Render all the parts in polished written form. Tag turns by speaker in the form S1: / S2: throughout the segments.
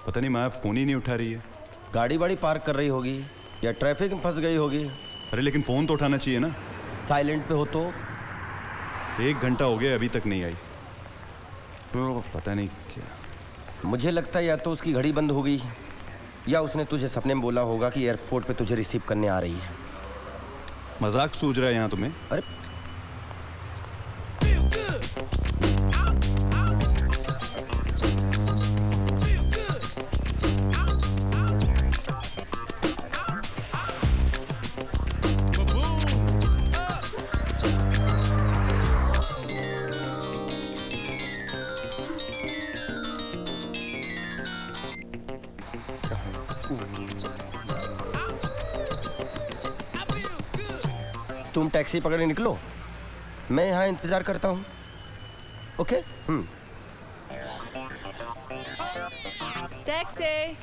S1: पता नहीं, माया फोन ही नहीं उठा रही है।
S2: गाड़ी वाड़ी पार्क कर रही होगी या ट्रैफिक में फंस गई होगी।
S1: अरे लेकिन फोन तो उठाना चाहिए ना।
S2: साइलेंट पे हो तो।
S1: 1 घंटा हो गया, अभी तक नहीं आई। पता नहीं क्या।
S2: मुझे लगता है या तो उसकी घड़ी बंद हो गई या उसने तुझे सपने में बोला होगा कि एयरपोर्ट पे तुझे रिसीव करने आ रही है।
S1: मजाक सूझ रहा है यहाँ तुम्हें?
S2: अरे तुम टैक्सी पकड़े निकलो, मैं यहाँ इंतजार करता हूँ। Okay?
S3: Taxi.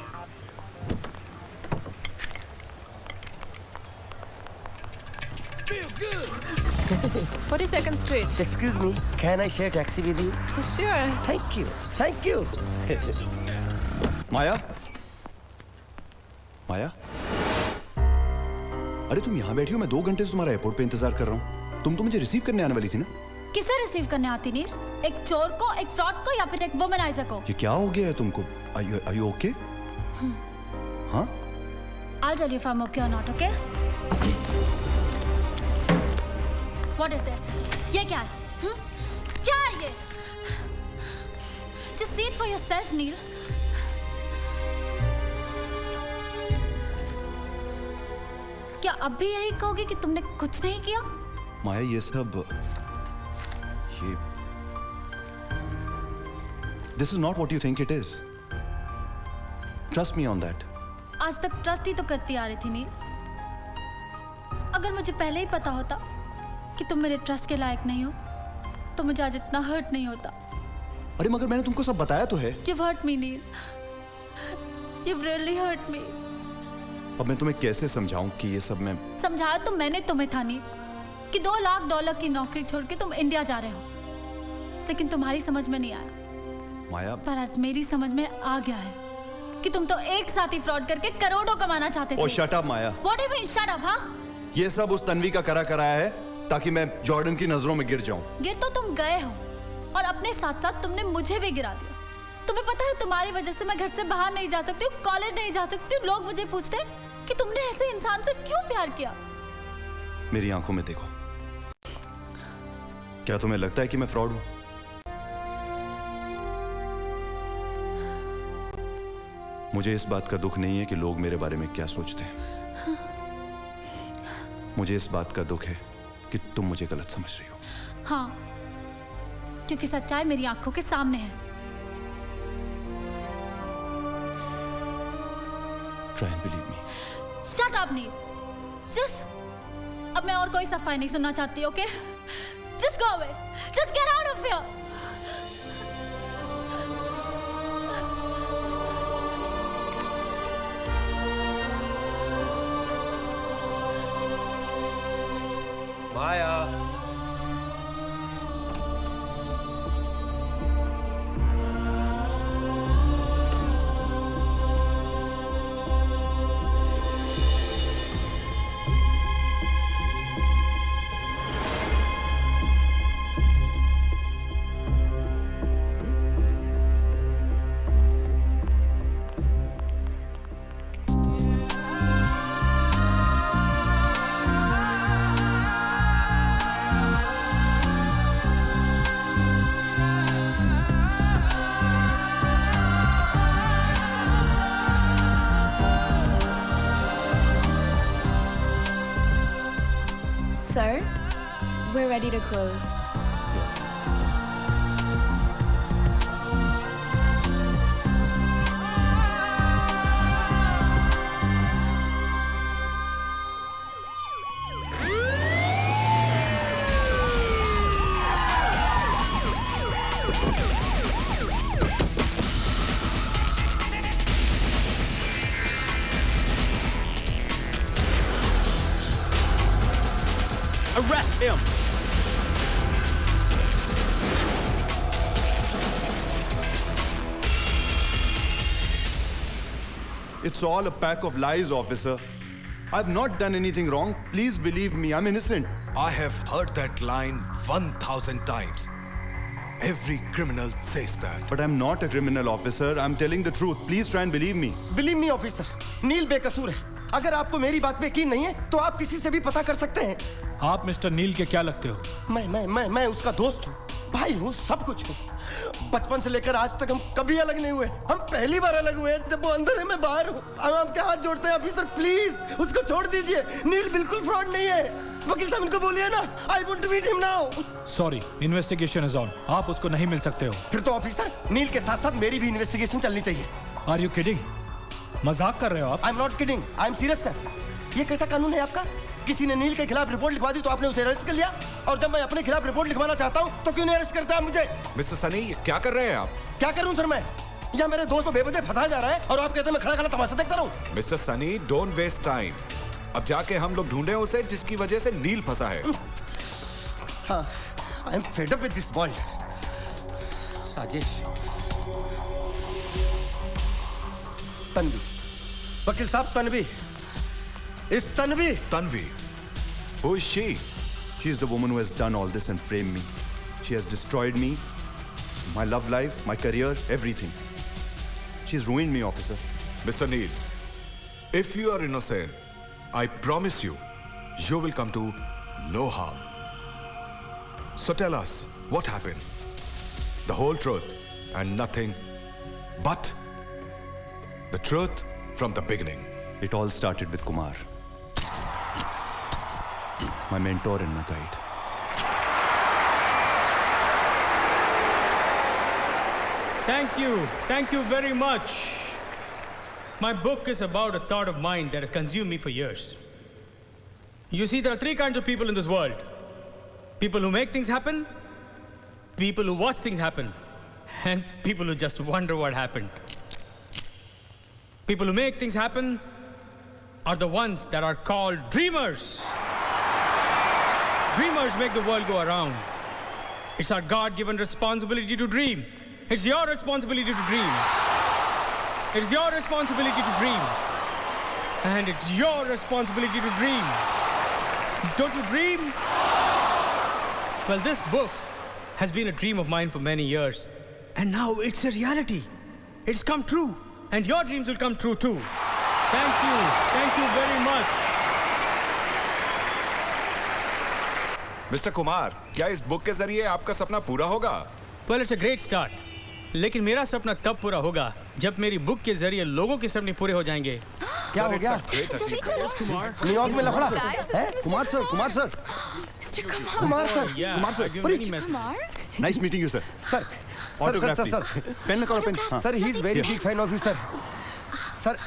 S3: 42nd Street.
S2: Excuse me, can I share taxi with you?
S3: Sure.
S2: Thank you, thank you.
S1: माया, माया, अरे तुम यहाँ बैठी हो, मैं 2 घंटे से तुम्हारा एयरपोर्ट पे इंतजार कर रहा हूँ। तुम तो मुझे रिसीव करने आने वाली थी ना?
S4: किसे रिसीव करने आती नील? एक चोर को, एक फ्रॉड को या फिर एक वुमनाइजर को?
S1: ये क्या हो गया है तुमको? Are you okay? हाँ?
S4: I'll tell you if I'm okay or not, okay? What is this? ये क्या है? क्या है ये? Just see it for yourself, Neil. क्या अब भी यही कहोगे कि तुमने कुछ नहीं किया?
S1: माया, ये This is not what you think it is. Trust me on that.
S4: आज तक ट्रस्ट ही तो करती आ रही थी नील। अगर मुझे पहले ही पता होता कि तुम मेरे ट्रस्ट के लायक नहीं हो तो मुझे आज इतना हर्ट नहीं होता।
S1: अरे मगर मैंने तुमको सब बताया तो है।
S4: You've hurt me, Neil. You've really hurt me.
S1: अब मैं तुम्हें कैसे समझाऊं कि ये सब मैं...
S4: समझाया तो मैंने तुम्हें था नील कि $2 लाख की नौकरी छोड़ के तुम इंडिया जा रहे हो, लेकिन तुम्हारी समझ में नहीं आया।
S1: माया,
S4: पर आज मेरी समझ में आ गया है कि तुम तो एक साथ ही फ्रॉड करके करोड़ों कमाना चाहते थे।
S1: Oh, shut up, Maya.
S4: What do you mean, shut up, हाँ?
S1: ये सब उस तन्वी का कराया है ताकि मैं जॉर्डन की नजरों में गिर जाऊं।
S4: गिर तो तुम गए हो और अपने साथ साथ तुमने मुझे भी गिरा दिया। तुम्हें पता है तुम्हारी वजह से मैं घर से बाहर नहीं जा सकती हूँ, कॉलेज नहीं जा सकती हूँ। लोग मुझे पूछते हैं कि तुमने ऐसे इंसान से क्यों प्यार किया।
S1: मेरी आंखों में देखो। क्या तुम्हें लगता है कि मैं फ्रॉड हूं? मुझे इस बात का दुख नहीं है कि लोग मेरे बारे में क्या सोचते हैं। मुझे इस बात का दुख है कि तुम मुझे गलत समझ रही हो।
S4: हाँ, क्योंकि सच्चाई मेरी आंखों के सामने है।
S1: Try and believe me.
S4: Shut up, Neil. Just अब मैं और कोई सफाई नहीं सुनना चाहती, okay? Just go away. Just get out of here.
S2: Maya,
S3: Sir, we're ready to close.
S1: Arrest him! It's all a pack of lies, officer. I've not done anything wrong. Please believe me, I'm innocent.
S5: I have heard that line 1,000 times. Every criminal says that.
S1: But I'm not a criminal, officer. I'm telling the truth. Please try and believe me.
S2: Believe me officer, Neil बेकसूर है। अगर आपको मेरी बात पे यकीन नहीं है तो आप किसी से भी पता कर सकते हैं।
S6: आप मिस्टर नील के क्या लगते हो?
S2: मैं उसका दोस्त हूँ, भाई हूँ, सब कुछ हूँ। बचपन से लेकर आज तक हम कभी अलग नहीं हुए। हम पहली बार अलग हुए हैं जब वो अंदर है, मैं बाहर हूँ। हम आपके हाथ जोड़ते हैं ऑफिसर, प्लीज उसको छोड़ दीजिए। नील बिल्कुल फ्रॉड नहीं है। वकील साहब इनको बोलिए ना, I want to meet him now.
S6: Sorry, investigation is on. आप उसको नहीं मिल सकते हो।
S2: फिर तो ऑफिसर नील के साथ साथ मेरी भी इन्वेस्टिगेशन चलनी चाहिए।
S6: Are you kidding? मजाक कर रहे हो आप?
S2: I am not kidding, I am serious sir. ये कैसा कानून है आपका? किसी ने नील के खिलाफ रिपोर्ट लिखवा दी तो आपने उसे अरेस्ट कर लिया, और जब मैं अपने खिलाफ रिपोर्ट लिखवाना चाहता हूँ तो क्यों नहीं अरेस्ट करते आप मुझे?
S5: मिस्टर सनी, क्या कर रहे हैं आप?
S2: क्या करूँ सर मैं? या मेरे दोस्त को बेवजह फंसाया जा रहा है और आप कहते हैं मैं खड़ा खड़ा तमाशा देखता रहूं?
S5: Mister Sunny, don't waste time. अब जाके हम लोग ढूंढे उसे जिसकी वजह से नील फंसा है।
S2: हाँ, I am fed up with this world. Rajesh, Tanvi, वकील साहब तन्वी, इस Tanvi.
S5: Tanvi, who is she?
S1: She is the woman who has done all this and framed me. She has destroyed me, my love life, my career, everything. She's ruined me, officer.
S5: Mr. Neil, if you are innocent, I promise you, you will come to no harm. So tell us, what happened? The whole truth and nothing but the truth from the beginning.
S1: It all started with Kumar, my mentor and my guide.
S7: Thank you very much. My book is about a thought of mine that has consumed me for years. You see, there are three kinds of people in this world. People who make things happen, people who watch things happen, and people who just wonder what happened. People who make things happen are the ones that are called dreamers. Dreamers make the world go around. It's our God-given responsibility to dream. It's your responsibility to dream. It's your responsibility to dream. And it's your responsibility to dream. Don't you dream? Well, this book has been a dream of mine for many years. And now it's a reality. It's come true. And your dreams will come true too. Thank you. Thank you very much.
S5: Mister Kumar, क्या इस book के जरिए आपका सपना पूरा होगा?
S7: Well, it's a great start. लेकिन मेरा सपना तब पूरा होगा जब मेरी बुक के जरिए लोगों के सपने पूरे हो जाएंगे।
S2: क्या हो गया? न्यूयॉर्क में लफड़ा है? Kumar sir, Kumar sir, Kumar sir,
S7: Kumar sir,
S1: Nice meeting you, sir.
S2: Sir,
S1: Autograph,
S2: sir,
S1: please. Pen करो, pen. हाँ.
S2: Sir, he is very big fan of you, sir. Sir,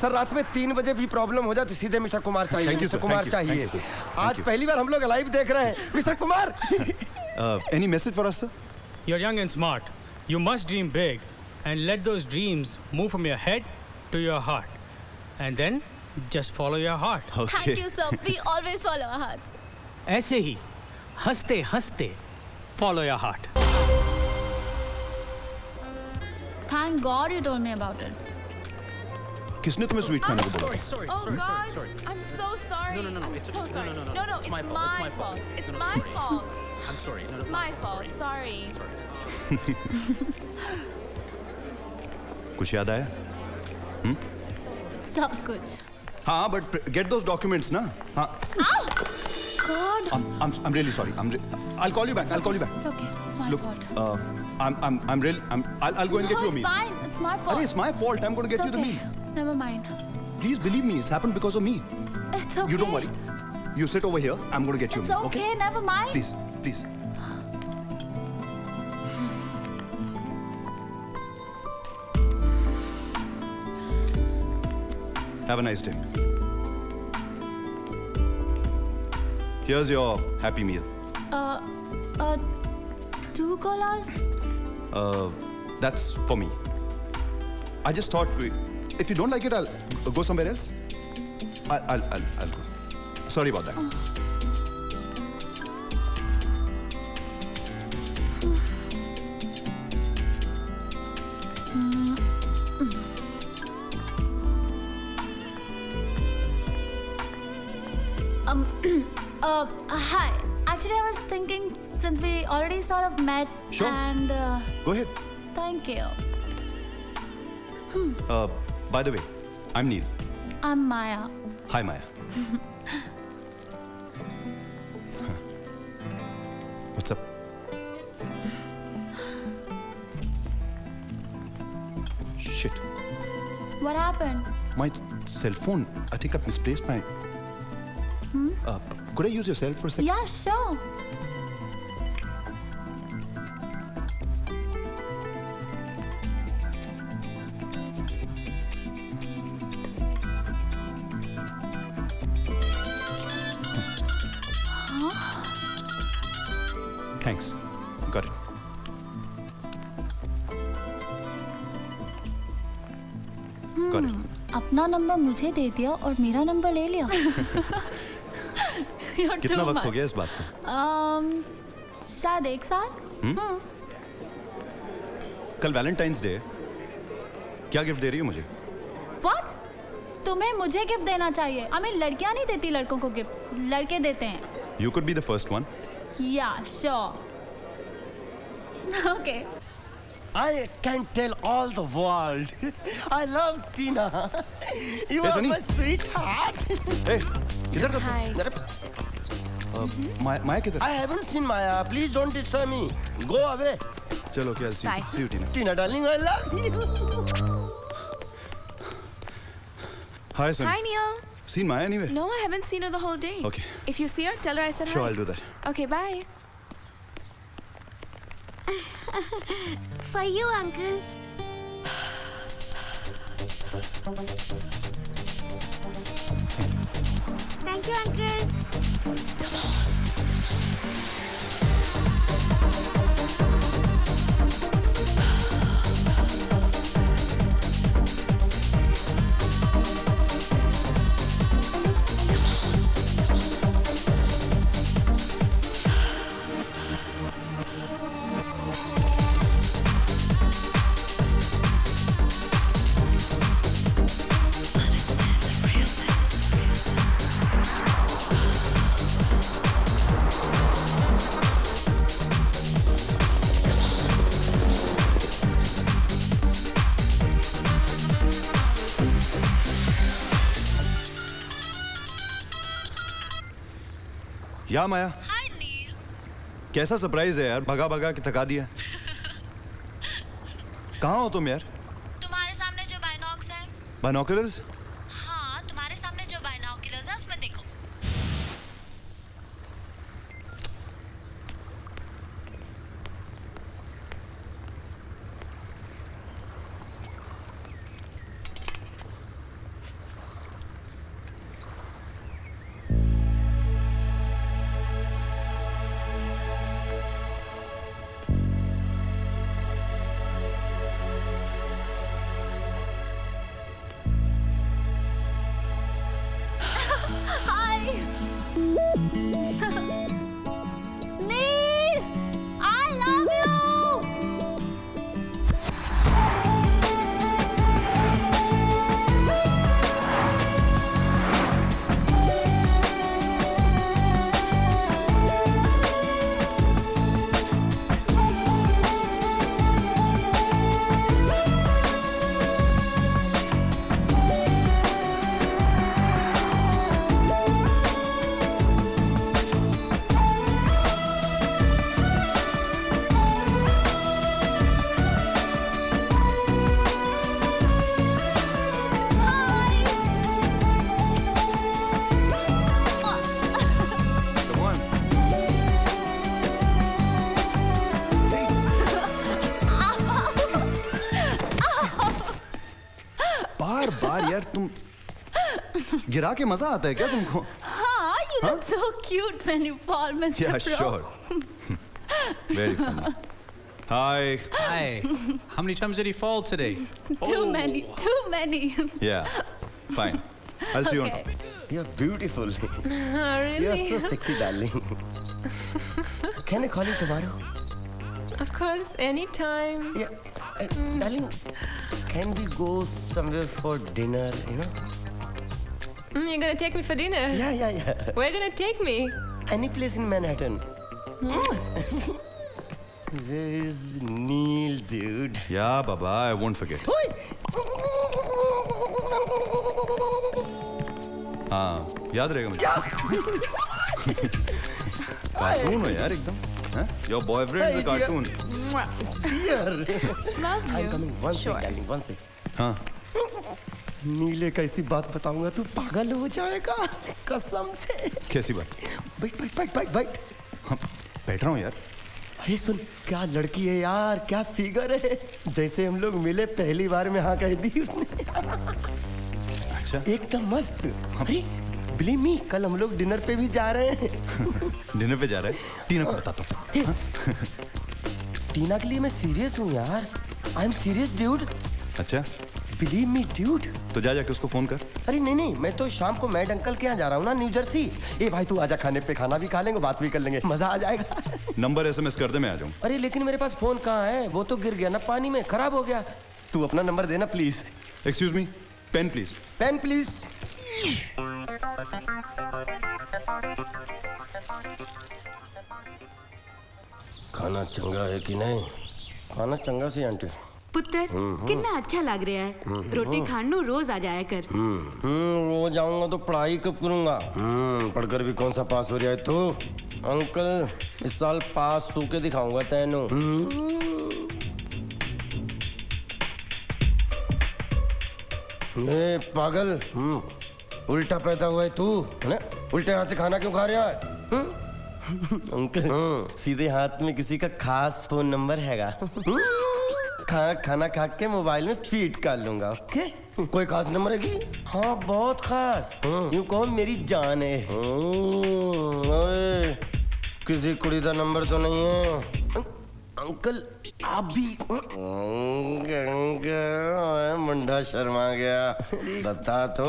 S2: sir रात में 3 बजे भी प्रॉब्लम हो जाए तो सीधे मिस्टर कुमार चाहिए।
S1: Thank you, sir.
S2: Mister Kumar
S1: Thank you.
S2: चाहिए।
S1: Thank you, sir. Thank
S2: आज
S1: you.
S2: पहली बार हम लोग लाइव देख रहे हैं, mister Kumar.
S1: Any message for us, sir?
S7: You're young and smart. You must dream big and let those dreams move from your head to your heart. And then just follow your heart.
S1: Okay.
S4: Thank you, sir. We always follow our hearts.
S7: ऐसे ही हंसते हंसते follow your heart.
S4: Thank God you told me about it.
S1: किसने तुम्हें sweet खाने को बोला?
S3: Oh God, I'm so sorry.
S8: No,
S3: I'm
S8: it's
S3: so sorry.
S8: no.
S3: No,
S8: It's
S3: it's
S8: my
S3: my
S8: fault.
S3: fault. It's
S8: No,
S3: my
S8: sorry.
S3: fault.
S8: I'm sorry. No,
S3: It's my fault. Sorry.
S1: कुछ याद आया?
S4: सब कुछ.
S1: हाँ, but get those documents, ना? हाँ.
S4: God.
S1: I'm really sorry. I'll call you back. I'll call you back.
S4: It's okay. It's my
S1: Look,
S4: fault.
S1: I'll go and get
S4: No,
S1: you a
S4: it's
S1: meal.
S4: fine. It's my fault.
S1: Arey, it's my fault. I'm going to get
S4: It's
S1: you the
S4: okay.
S1: meal.
S4: Never mind.
S1: Please believe me. It's happened because of me.
S4: It's okay.
S1: You don't worry. You sit over here. I'm going to get you a
S4: It's
S1: meal.
S4: okay. Never mind.
S1: Please, please. Have a nice day. Here's your happy meal.
S4: 2 colas?
S1: That's for me. I just thought, if you don't like it, I'll go somewhere else. I'll go. Sorry about that.
S4: Hi. Actually, I was thinking since we already sort of met.
S1: Sure.
S4: And
S1: Go ahead.
S4: thank you.
S1: By the way, I'm Neil.
S4: I'm Maya.
S1: Hi, Maya. What's up? Shit.
S4: What happened?
S1: My cell phone. I think I've misplaced my. Could I use your cell for a second?
S4: Yeah, sure.
S1: Thanks. Got it. Got it.
S4: अपना number मुझे दे दिया और मेरा number ले लिया. You're
S1: कितना
S4: too
S1: वक्त हो
S4: much.
S1: गया इस बात को?
S4: शायद 1 साल.
S1: कल वैलेंटाइंस डे. क्या गिफ्ट दे रही हो मुझे?
S4: What? तुम्हें मुझे गिफ्ट देना चाहिए. लड़कियां नहीं देती लड़कों को गिफ्ट, लड़के देते हैं.
S1: You could be the first one.
S4: Yeah, sure. Okay.
S2: I can tell all the world. I love Tina. You
S1: Hey,
S2: are
S1: Sunny.
S2: my sweetheart.
S1: Hey, किधर था?
S3: Hi.
S1: माया किधर?
S2: I haven't seen Maya. Please don't disturb me. Go away.
S1: चलो क्या see
S3: Bye.
S1: you Tina.
S2: Tina, darling, I love you.
S1: Hi Sunny.
S3: Hi, Neil.
S1: Seen Maya anywhere?
S3: No, I haven't seen her the whole day.
S1: Okay.
S3: If you see her, tell her I said
S1: Sure,
S3: hi.
S1: I'll do that.
S3: Okay, bye.
S8: For you, uncle. Thank you, uncle.
S1: या माया,
S4: Hi, Neil.
S1: कैसा surprise है यार, भगा भगा के थका दिया. कहाँ हो तुम यार?
S4: तुम्हारे सामने जो बाइनॉक्स है.
S1: बाइनोकुलर्स?
S4: हाँ, तुम्हारे सामने जो बाइनॉक्यूलर्स है उसमें देखो. Hi. Neil, I love you. Hi.
S1: Come on. बार बार यार तुम गिरा के मजा आता है क्या तुमको?
S4: हाँ, you look so cute when you fall, Mr.
S1: Yeah,
S4: Pro.
S1: sure. Very funny. Hi.
S9: Hi. How many times did he fall today?
S4: Too many, too many.
S1: Yeah. Fine. I'll see you on
S4: Okay.
S1: top.
S2: You're beautiful.
S3: Really?
S2: You're so sexy, darling. Can I call you tomorrow?
S3: Of course, anytime.
S2: Yeah. Darling, can we go somewhere for dinner, you know?
S3: You're gonna take me for dinner?
S2: Yeah.
S3: Where are you gonna take me?
S2: any place in Manhattan. Where is Neil, dude?
S1: Yeah, Baba, I won't forget. हाँ, याद रहेगा मुझे. Cartoon है यार एकदम. हाँ? Your boyfriend is a cartoon.
S2: Here.
S3: Love
S2: I'm
S3: you.
S2: coming. One
S3: Sure.
S2: second, darling. One second.
S1: हाँ.
S2: नीले का ऐसी बात बताऊंगा तू पागल हो जाएगा कसम से.
S1: कैसी बात?
S2: बैठ.
S1: हाँ, बैठ रहा हूँ यार.
S2: अरे सुन, क्या लड़की है यार, क्या फिगर है. जैसे हम लोग मिले पहली बार में हाँ कह दी उसने.
S1: अच्छा.
S2: एकदम मस्त. अरे बिलीव मी, कल हम लोग डिनर पे भी जा रहे हैं.
S1: डिनर पे जा रहे हैं? टीना को बताता हूँ.
S2: टीना के लिए मैं सीरियस हूँ यार. I am serious dude.
S1: अच्छा.
S2: Believe me dude.
S1: तो जाके उसको फोन कर.
S2: अरे नहीं, मैं तो शाम को मैड अंकल के यहाँ जा रहा हूँ ना, न्यू जर्सी. ए भाई तू आजा, खाने पे खाना भी खा लेंगे, बात भी कर लेंगे, मजा आ जाएगा.
S1: नंबर SMS कर दे, मैं आ जाऊँ.
S2: अरे लेकिन मेरे पास फोन कहाँ है, वो तो गिर गया ना पानी में, खराब हो गया. तू अपना नंबर देना please.
S1: Excuse me, pen please.
S2: Pen please. खाना चंगा है कि नहीं? खाना चंगा सी आंटी.
S10: पुत्र कितना अच्छा लग रहा है. रोटी खाने रोज आ जाया कर.
S2: रोज आऊंगा तो पढ़ाई कब करूंगा? पढ़कर भी कौन सा पास हो रहा है तू? अंकल इस साल पास तू के दिखाऊंगा तेनू. ये पागल, उल्टा पैदा हुआ है तू, है ना? उल्टे हाथ से खाना क्यों खा रहा है? अंकल सीधे हाथ में किसी का खास फोन नंबर हैगा. खाना खा के मोबाइल में फीड कर लूंगा. ओके? कोई खास नंबर है की? हाँ बहुत खास. यूं कहो मेरी जान है. ओए, किसी कुड़ी का नंबर तो नहीं है? अंकल आप भी. मुंडा शर्मा गया. बता तो.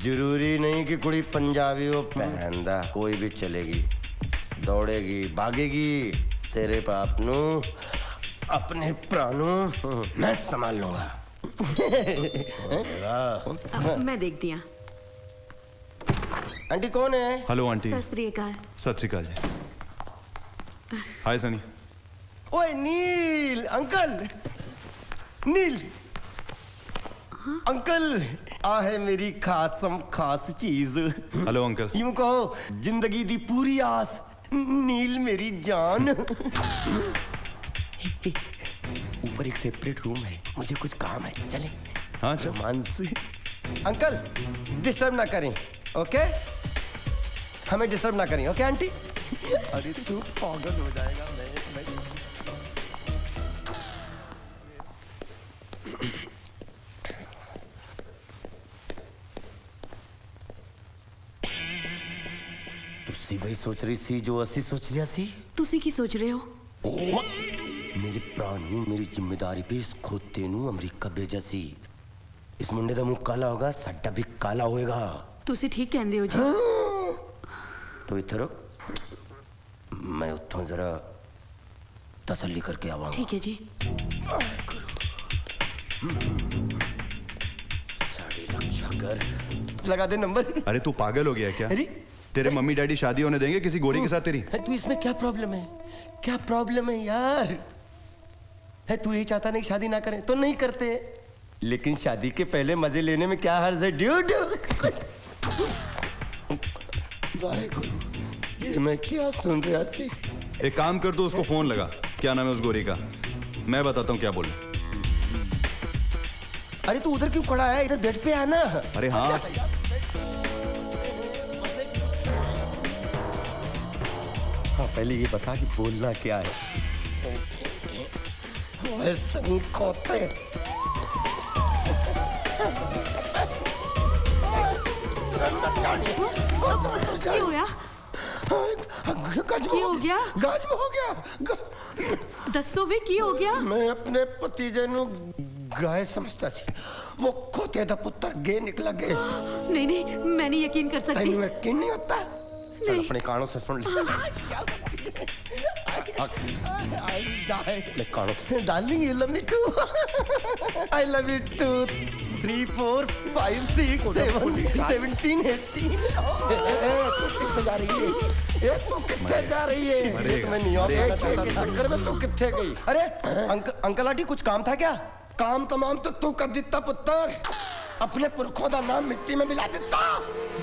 S2: जरूरी नहीं कि कुड़ी पंजाबी हो, पहनदा कोई भी चलेगी, दौड़ेगी, भागेगी. तेरे बाप नू अपने प्राणों मैं संभाल लूंगा.
S10: मैं देखती हूँ.
S2: आंटी कौन है?
S1: Hello aunty.
S10: सत श्री अकाल.
S1: सत श्री अकाल जी. हाय सनी.
S2: ओए नील अंकल. नील अंकल आ है मेरी खास चीज.
S1: Hello uncle.
S2: यूं कहो जिंदगी दी पूरी आस. नील मेरी जान. ऊपर एक सेपरेट रूम है, मुझे कुछ काम है, चलें?
S1: हाँ चल.
S2: रोमांस. अंकल डिस्टर्ब ना करें, ओके? हमें डिस्टर्ब ना करें, ओके आंटी? अरे तू पागल हो जाएगा. मैं तुसी वही सोच रही सी जो असी सोच रहा सी.
S10: तुसी की सोच रहे हो?
S2: मेरे प्राण नू मेरी जिम्मेदारी पे इस खोते नू अमरीका भेजा सी. इस मुंडे दा मुंह काला होगा, साडा भी काला होएगा.
S10: तुसी ठीक कहंदे हो जी.
S2: तो इधर रुक, मैं उठूं जरा तसल्ली करके आवांगा.
S10: ठीक है जी.
S2: साड़ी रक्षा कर. लगा दे नंबर.
S1: अरे तू पागल हो गया क्या?
S2: अरे
S1: तेरे मम्मी डैडी शादी होने देंगे किसी गोरी के साथ तेरी?
S2: तू इसमें क्या प्रॉब्लम है? क्या प्रॉब्लम है यार? है तू यही चाहता नहीं शादी ना करें तो नहीं करते, लेकिन शादी के पहले मजे लेने में क्या हर्ज है ड्यूड? वाहेगुरु, ये मैं क्या सुन रहा सी?
S1: एक काम कर, तू उसको फोन लगा. क्या नाम है उस गोरी का? मैं बताता हूँ क्या बोल.
S2: अरे तू उधर क्यों खड़ा है? इधर बेड पे आना.
S1: अरे हाँ.
S2: हाँ पहले ये बता कि बोलना क्या है. खोते
S10: ਕੀ ਹੋਇਆ?
S2: ਕੀ
S10: ਹੋ ਗਿਆ?
S2: गाज हो गया.
S10: दसो वे की हो गया?
S2: मैं अपने भतीजे नु गाय समझता सी, वो खोते दा पुत्र गे निकला गे.
S10: नहीं नहीं, मैं नहीं यकीन कर सकती.
S2: तेनू यकीन नहीं होता? चल अपने कानों से सुन ले. Darling, you love me too. I love you too. 3 4 5 6 7 17 18 तू कितने जा रही है? ये तू कितने जा रही है? मैं न्यूयॉर्क जाना चाहता था, चक्कर में तू कितने गई? अरे अंकल आंटी कुछ काम था क्या? काम तमाम तो तू कर देता पुत्र, अपने पुरखों का नाम मिट्टी में मिला देता।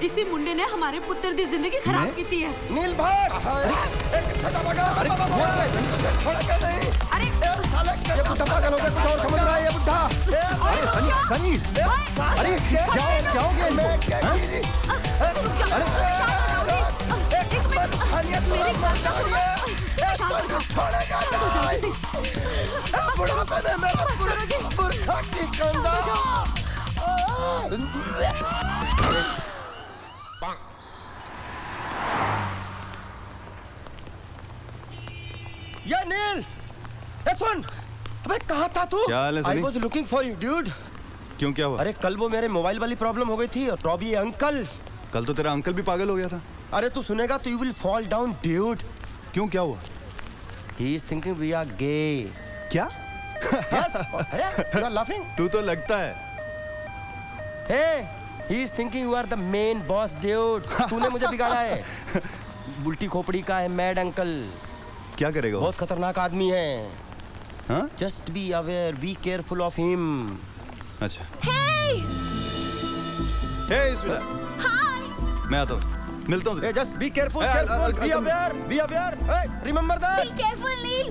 S10: इसी मुंडे ने हमारे पुत्र की जिंदगी खराब की थी है।
S2: नील भाग। अरे छोड़ के नहीं। अरे ये बुढ़ा पागल हो गया, कुछ और समझ रहा है ये बुढ़ा।
S1: अरे सनी सनी, अरे क्या हो गया इनको?
S2: छोड़ेगा नहीं। बुढ़ापे में मेरा पुरखा की कंधा। या नील, सुन, अबे कहाँ था तू?
S1: क्या हाल है Sunny?
S2: I was looking for you, dude.
S1: क्यों, क्या हुआ?
S2: अरे कल वो मेरे मोबाइल वाली प्रॉब्लम हो गई थी और रॉबी अंकल।
S1: कल तो तेरा अंकल भी पागल हो गया था।
S2: अरे तू सुनेगा तो you will fall down, dude.
S1: क्यों, क्या हुआ?
S2: He is thinking we are gay.
S1: क्या?
S2: Yes. You are laughing.
S1: तू तो लगता है।
S2: Hey, he is thinking you are the main boss, dude. तूने मुझे बिगाड़ा है। उल्टी खोपड़ी का है मैड अंकल।
S1: क्या करेगा?
S2: बहुत खतरनाक आदमी है।
S1: हाँ?
S2: Just be aware, be careful of him.
S1: अच्छा।
S4: Hey!
S1: Hey, स्वीटा।
S4: Hi!
S1: मैं आता हूँ। मिलता हूँ।
S2: Hey, just be careful,
S1: Hey,
S2: careful. Be
S1: I'll
S2: aware, be aware. Hey, remember that.
S4: Be careful, Neil.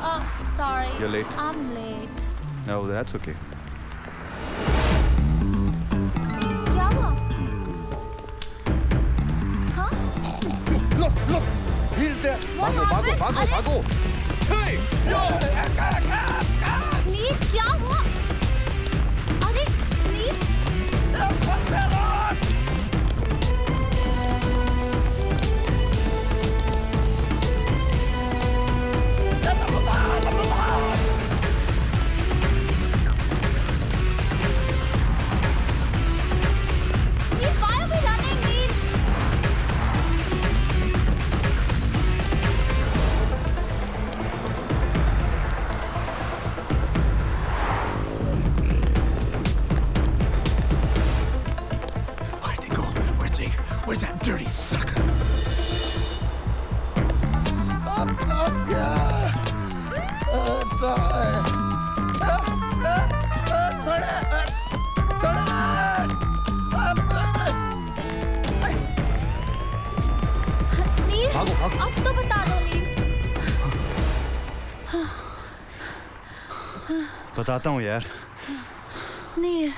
S4: Oh, sorry.
S1: You're late.
S4: I'm late.
S1: Oh, that's okay.
S4: क्या हुआ? हाँ?
S2: Look, he's there.
S1: भागो, भागो, भागो, भागो।
S2: Hey, yo,
S4: नील, क्या हुआ? अरे, नील? Why are we running, Neil?
S5: Where'd they go? Where's that dirty sucker?
S4: नील,
S1: भागो, भागो।
S4: अब तो बता दो, नील।
S1: बताता हूँ यार।
S4: नील,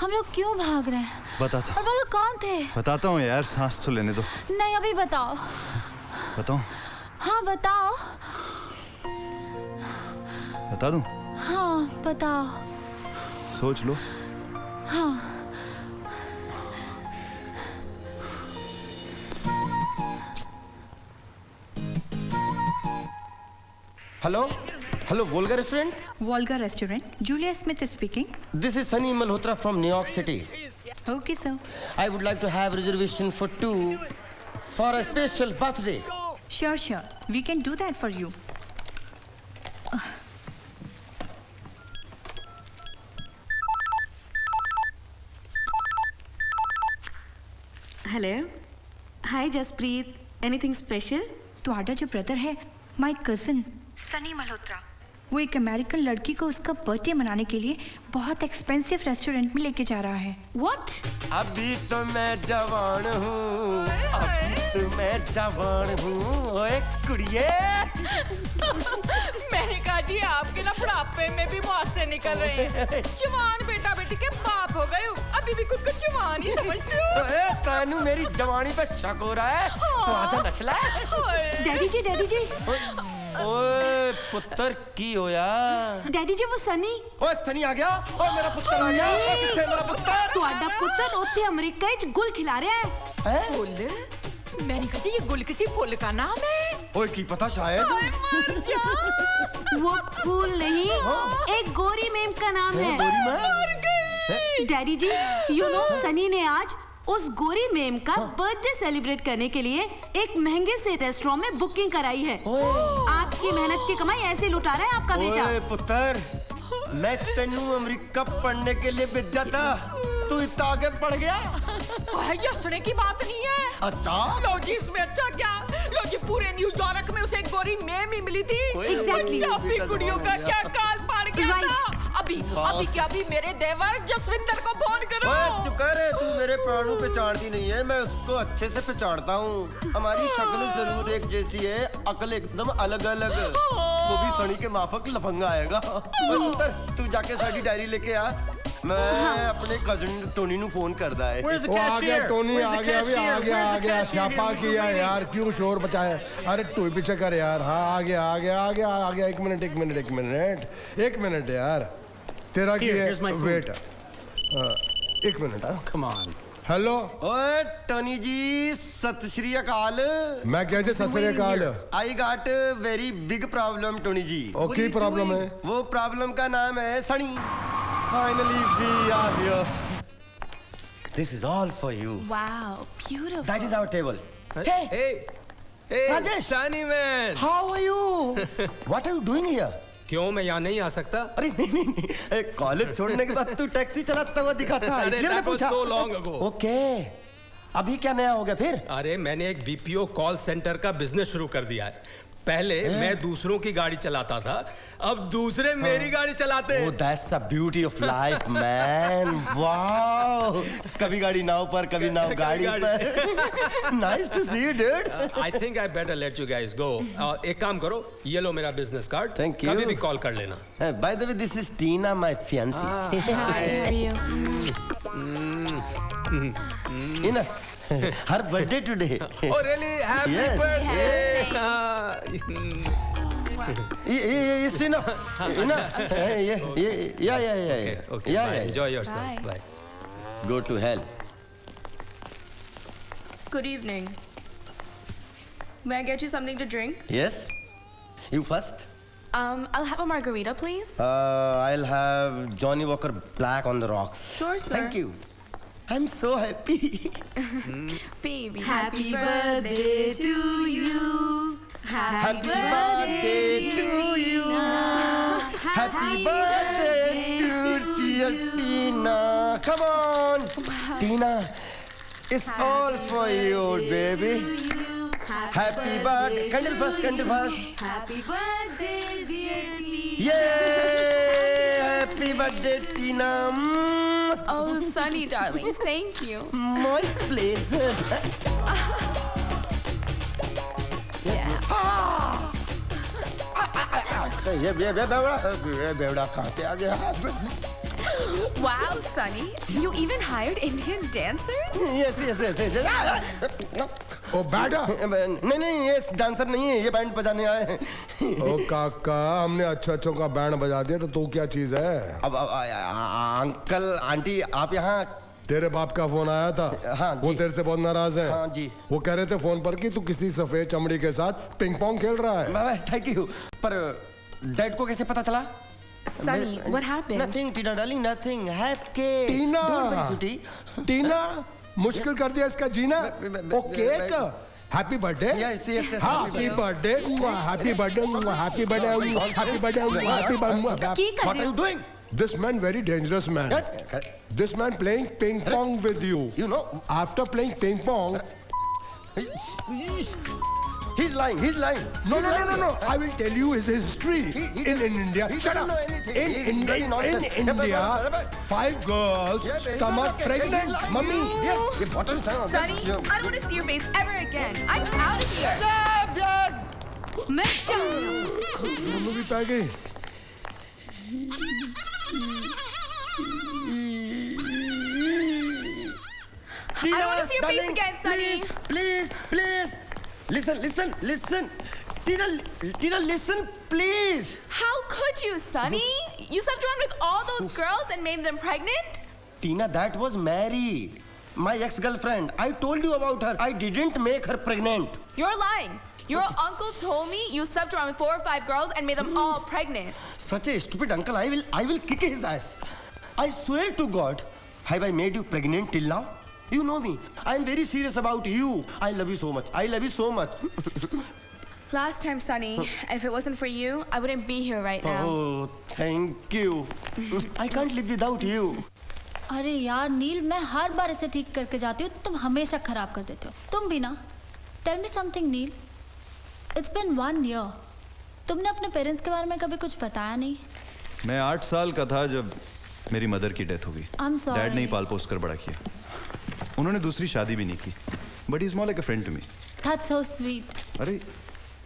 S4: हम लोग क्यों भाग रहे हैं?
S1: बताता
S4: और वो लोग कौन थे?
S1: बताता हूँ यार, सांस तो लेने दो।
S4: नहीं, अभी बताओ।
S1: बताऊँ?
S4: हाँ, बताओ।
S1: बता दूँ?
S4: हाँ, बताओ।
S1: सोच लो।
S4: हाँ।
S2: Hello, Volga restaurant?
S11: Volga restaurant. Julia Smith is speaking.
S2: This is Sunny Malhotra from New York City.
S11: Okay, sir.
S2: I would like to have reservation for 2 for a special birthday.
S11: Sure. We can do that for you.
S10: Hello, hi Jaspreet, anything special?
S11: तुम्हारा जो brother है, my cousin Sunny Malhotra, वो एक American लड़की को उसका birthday मनाने के लिए बहुत एक्सपेंसिव रेस्टोरेंट में लेके जा रहा है।
S10: What?
S2: अभी तो मैं जवान हूँ, अभी तो मैं जवान हूँ, ओए कुड़िए।
S12: मैंने कहा जी आपके ना बुढ़ापे में भी मौत से निकल रहे हैं। जवान बेटा बेटी के बाप हो गए हो, अभी भी खुद को जवान ही समझते हो।
S2: तानू मेरी जवानी पे शक हो रहा है, तो आजा नचला।
S10: डैडी जी।
S2: ओए पुत्र की होया?
S10: डैडी जी वो सनी।
S2: ओए सनी आ गया? ओए मेरा पुत्र आ गया? ओए किथे मेरा पुत्र?
S10: ਤੁਹਾਡਾ ਪੁੱਤਰ ਉੱਥੇ ਅਮਰੀਕਾ ਵਿੱਚ ਗੁਲ ਖਿਲਾ ਰਿਹਾ ਹੈ।
S12: गुल? मैंने कहा जी ये गुल किसी फूल का नाम है।
S2: ओए की पता शायद।
S10: वो फूल नहीं, एक गोरी मेम का नाम है।
S2: गोरी ma'am?
S10: Daddy ji, you know Sunny ने आज उस गोरी मेम का बर्थडे सेलिब्रेट करने के लिए एक महंगे से रेस्टोरेंट में बुकिंग कराई है। आपकी मेहनत की कमाई ऐसे लुटा रहा है आपका बेटा।
S2: ओए पुत्र, मैं तेनू अमेरिका पढ़ने के लिए भेजा था, तू इतना आगे बढ़ गया।
S12: ये हंसने की बात नहीं है।
S2: अच्छा
S12: लो जी, इसमें अच्छा क्या? लो जी, पूरे न्यूयॉर्क में उसे एक गोरी मेम ही मिली थी।
S10: Exactly.
S12: पंजाबी कुड़ियों का क्या काल पड़ गया था। अभी मेरे देवर जसविंदर को फोन करो।
S2: चुप कर, तू मेरे प्राणों पहचानती नहीं है, मैं उसको अच्छे से पहचानता हूँ। हमारी शक्ल जरूर एक जैसी है, अकल एकदम अलग अलग। वो भी सनी के माफक लफंगा आएगा। तू जाके साड़ी डायरी लेके आ, मैं अपने कजन टोनी नु फोन करदा है।
S13: वो आ गया, टोनी आ गया, अभी आ गया स्यापा किया यार, क्यों शोर मचाया? अरे तू पीछे कर यार। हाँ आ गया। एक मिनट यार, तेरा क्या है? वेट एक मिनट।
S9: Come on.
S2: हेलो ओए टोनी जी, सत श्री अकाल।
S13: मैं क्या जी Sat Shri Akal.
S2: I got very big problem Tony ji.
S13: Okay problem है?
S2: वो प्रॉब्लम का नाम है Sunny. Finally we are here. This is all for you.
S3: Wow, beautiful.
S2: That is our table.
S14: Hey,
S2: Rajesh.
S14: Sunny man.
S2: How are you? What are you doing here?
S14: क्यों मैं यहाँ नहीं आ सकता?
S2: अरे नहीं, कॉलेज छोड़ने के बाद तू टैक्सी चलाता हुआ दिखा था, इसलिए मैंने पूछा।
S14: So long ago.
S2: ओके, अभी क्या नया हो गया फिर?
S14: अरे मैंने एक बीपीओ कॉल सेंटर का बिजनेस शुरू कर दिया है। पहले मैं दूसरों की गाड़ी चलाता था, अब दूसरे मेरी गाड़ी चलाते हैं।
S2: Oh, that's the beauty of life, man. Wow. कभी गाड़ी नाव पर, कभी नाव गाड़ी पर। Nice to see you, dude.
S14: I think I better let you guys go. एक काम करो, ये लो मेरा बिजनेस कार्ड।
S2: Thank you.
S14: कभी भी कॉल कर लेना।
S2: By the way, this is Tina, my fiancée.
S3: Hi, how are you?
S2: Tina, her birthday today.
S14: Oh really? Happy
S2: Yes.
S14: birthday!
S2: It's enough.
S14: Okay. Enjoy yourself. Bye.
S2: Go to hell.
S3: Good evening. May I get you something to drink?
S2: Yes. You first.
S3: I'll have a margarita, please.
S2: I'll have Johnny Walker Black on the rocks.
S3: Sure, sir.
S2: Thank you. I'm so happy.
S3: Baby,
S10: Happy birthday to you.
S2: Happy birthday to you. Happy birthday to dear Tina. Come on, Tina. It's all for you, baby. Happy birthday. Candle first.
S10: Happy birthday, dear Tina.
S2: Yay! Happy birthday, Tina.
S3: Oh, Sunny, darling, thank you.
S2: My pleasure. ये बेवड़ा कहाँ से आ गया?
S3: Wow, Sunny, you even hired Indian dancers?
S2: Yes.
S13: ओ बैठा।
S2: नहीं, ये dancer नहीं है, ये बैंड बजाने आए हैं।
S13: ओ काका, हमने अच्छों का बैंड बजा दिया तो तू क्या चीज है?
S2: अब अंकल आंटी आप यहाँ?
S13: तेरे बाप का फोन आया था।
S2: हाँ
S13: वो तेरे से बहुत नाराज है।
S2: हाँ जी।
S13: वो कह रहे थे फोन पर कि तू किसी सफेद चमड़ी के साथ पिंग पोंग खेल रहा है।
S2: Thank you. पर डैड को कैसे पता चला?
S3: Sunny, what happened?
S2: Nothing, Tina, darling, nothing. Have cake.
S13: Tina,
S2: Don't worry, sweetie.
S13: टीना, मुश्किल कर दिया इसका जीना। Oh cake, happy birthday.
S2: Yes.
S13: Happy birthday, happy birthday, happy birthday, happy birthday, happy birthday.
S2: What are you doing?
S13: This man very dangerous man. This man playing ping pong with you.
S2: You know.
S13: After playing ping pong.
S2: He's lying.
S13: No. I will tell you his history. In India. Shut up. In India, 5 girls come out pregnant. Mummy.
S3: Sunny, I don't want to see your face ever again. I'm out of here.
S10: मैं चल रही हूँ।
S13: Mummy भी पै गई।
S3: I don't want to see your face again, Sunny.
S2: Please. Listen. Tina, listen, please.
S3: How could you, Sunny? You slept around with all those girls and made them pregnant?
S2: Tina, that was Mary, my ex-girlfriend. I told you about her. I didn't make her pregnant.
S3: You're lying. Your uncle told me you slept around with 4 or 5 girls and made them all pregnant.
S2: Such a stupid uncle. I will kick his ass. I swear to God. Have I made you pregnant till now? You know me. I am very serious about you. I love you so much. I love you so much.
S3: Last time, Sunny, and if it wasn't for you, I wouldn't be here right now.
S2: Oh, thank you. I can't live without you.
S4: अरे यार नील, मैं हर बार इसे ठीक करके जाती हूँ, तुम हमेशा खराब कर देते हो। तुम भी ना। Tell me something, nil. It's been 1 year. तुमने अपने पेरेंट्स के बारे में कभी कुछ बताया नहीं?
S1: मैं 8 साल का था जब मेरी मदर की डेथ हो गई।
S4: I'm sorry.
S1: डैड ने ही पाल पोस कर बड़ा किया। उन्होंने दूसरी शादी भी नहीं की। But he's more like a friend to me.
S4: That's so sweet.
S1: अरे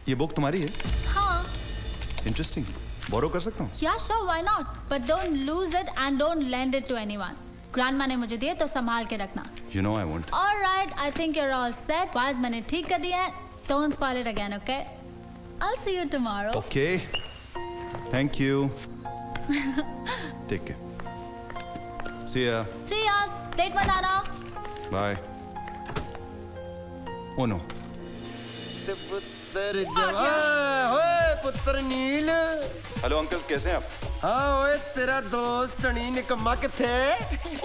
S1: ये बुक तुम्हारी है?
S4: हाँ।
S1: Interesting. बोरो कर सकता हूँ?
S4: Yeah, sure, why not? But don't lose it and don't lend it to anyone. Grandma ने मुझे दिए तो संभाल के रखना।
S1: You know I won't.
S4: All right, I think you're all set. Was मैंने ठीक कर दिया है। Don't spoil it again, okay? I'll see you tomorrow.
S1: Okay. Thank you. Take care. See ya.
S4: See ya. Date मत आना।
S1: Bye. Oh no.
S2: पुत्र जवान, ओए पुत्र नील।
S1: हेलो अंकल, कैसे हैं आप?
S2: हाँ ओए, तेरा दोस्त सनी निकम्मा किथे?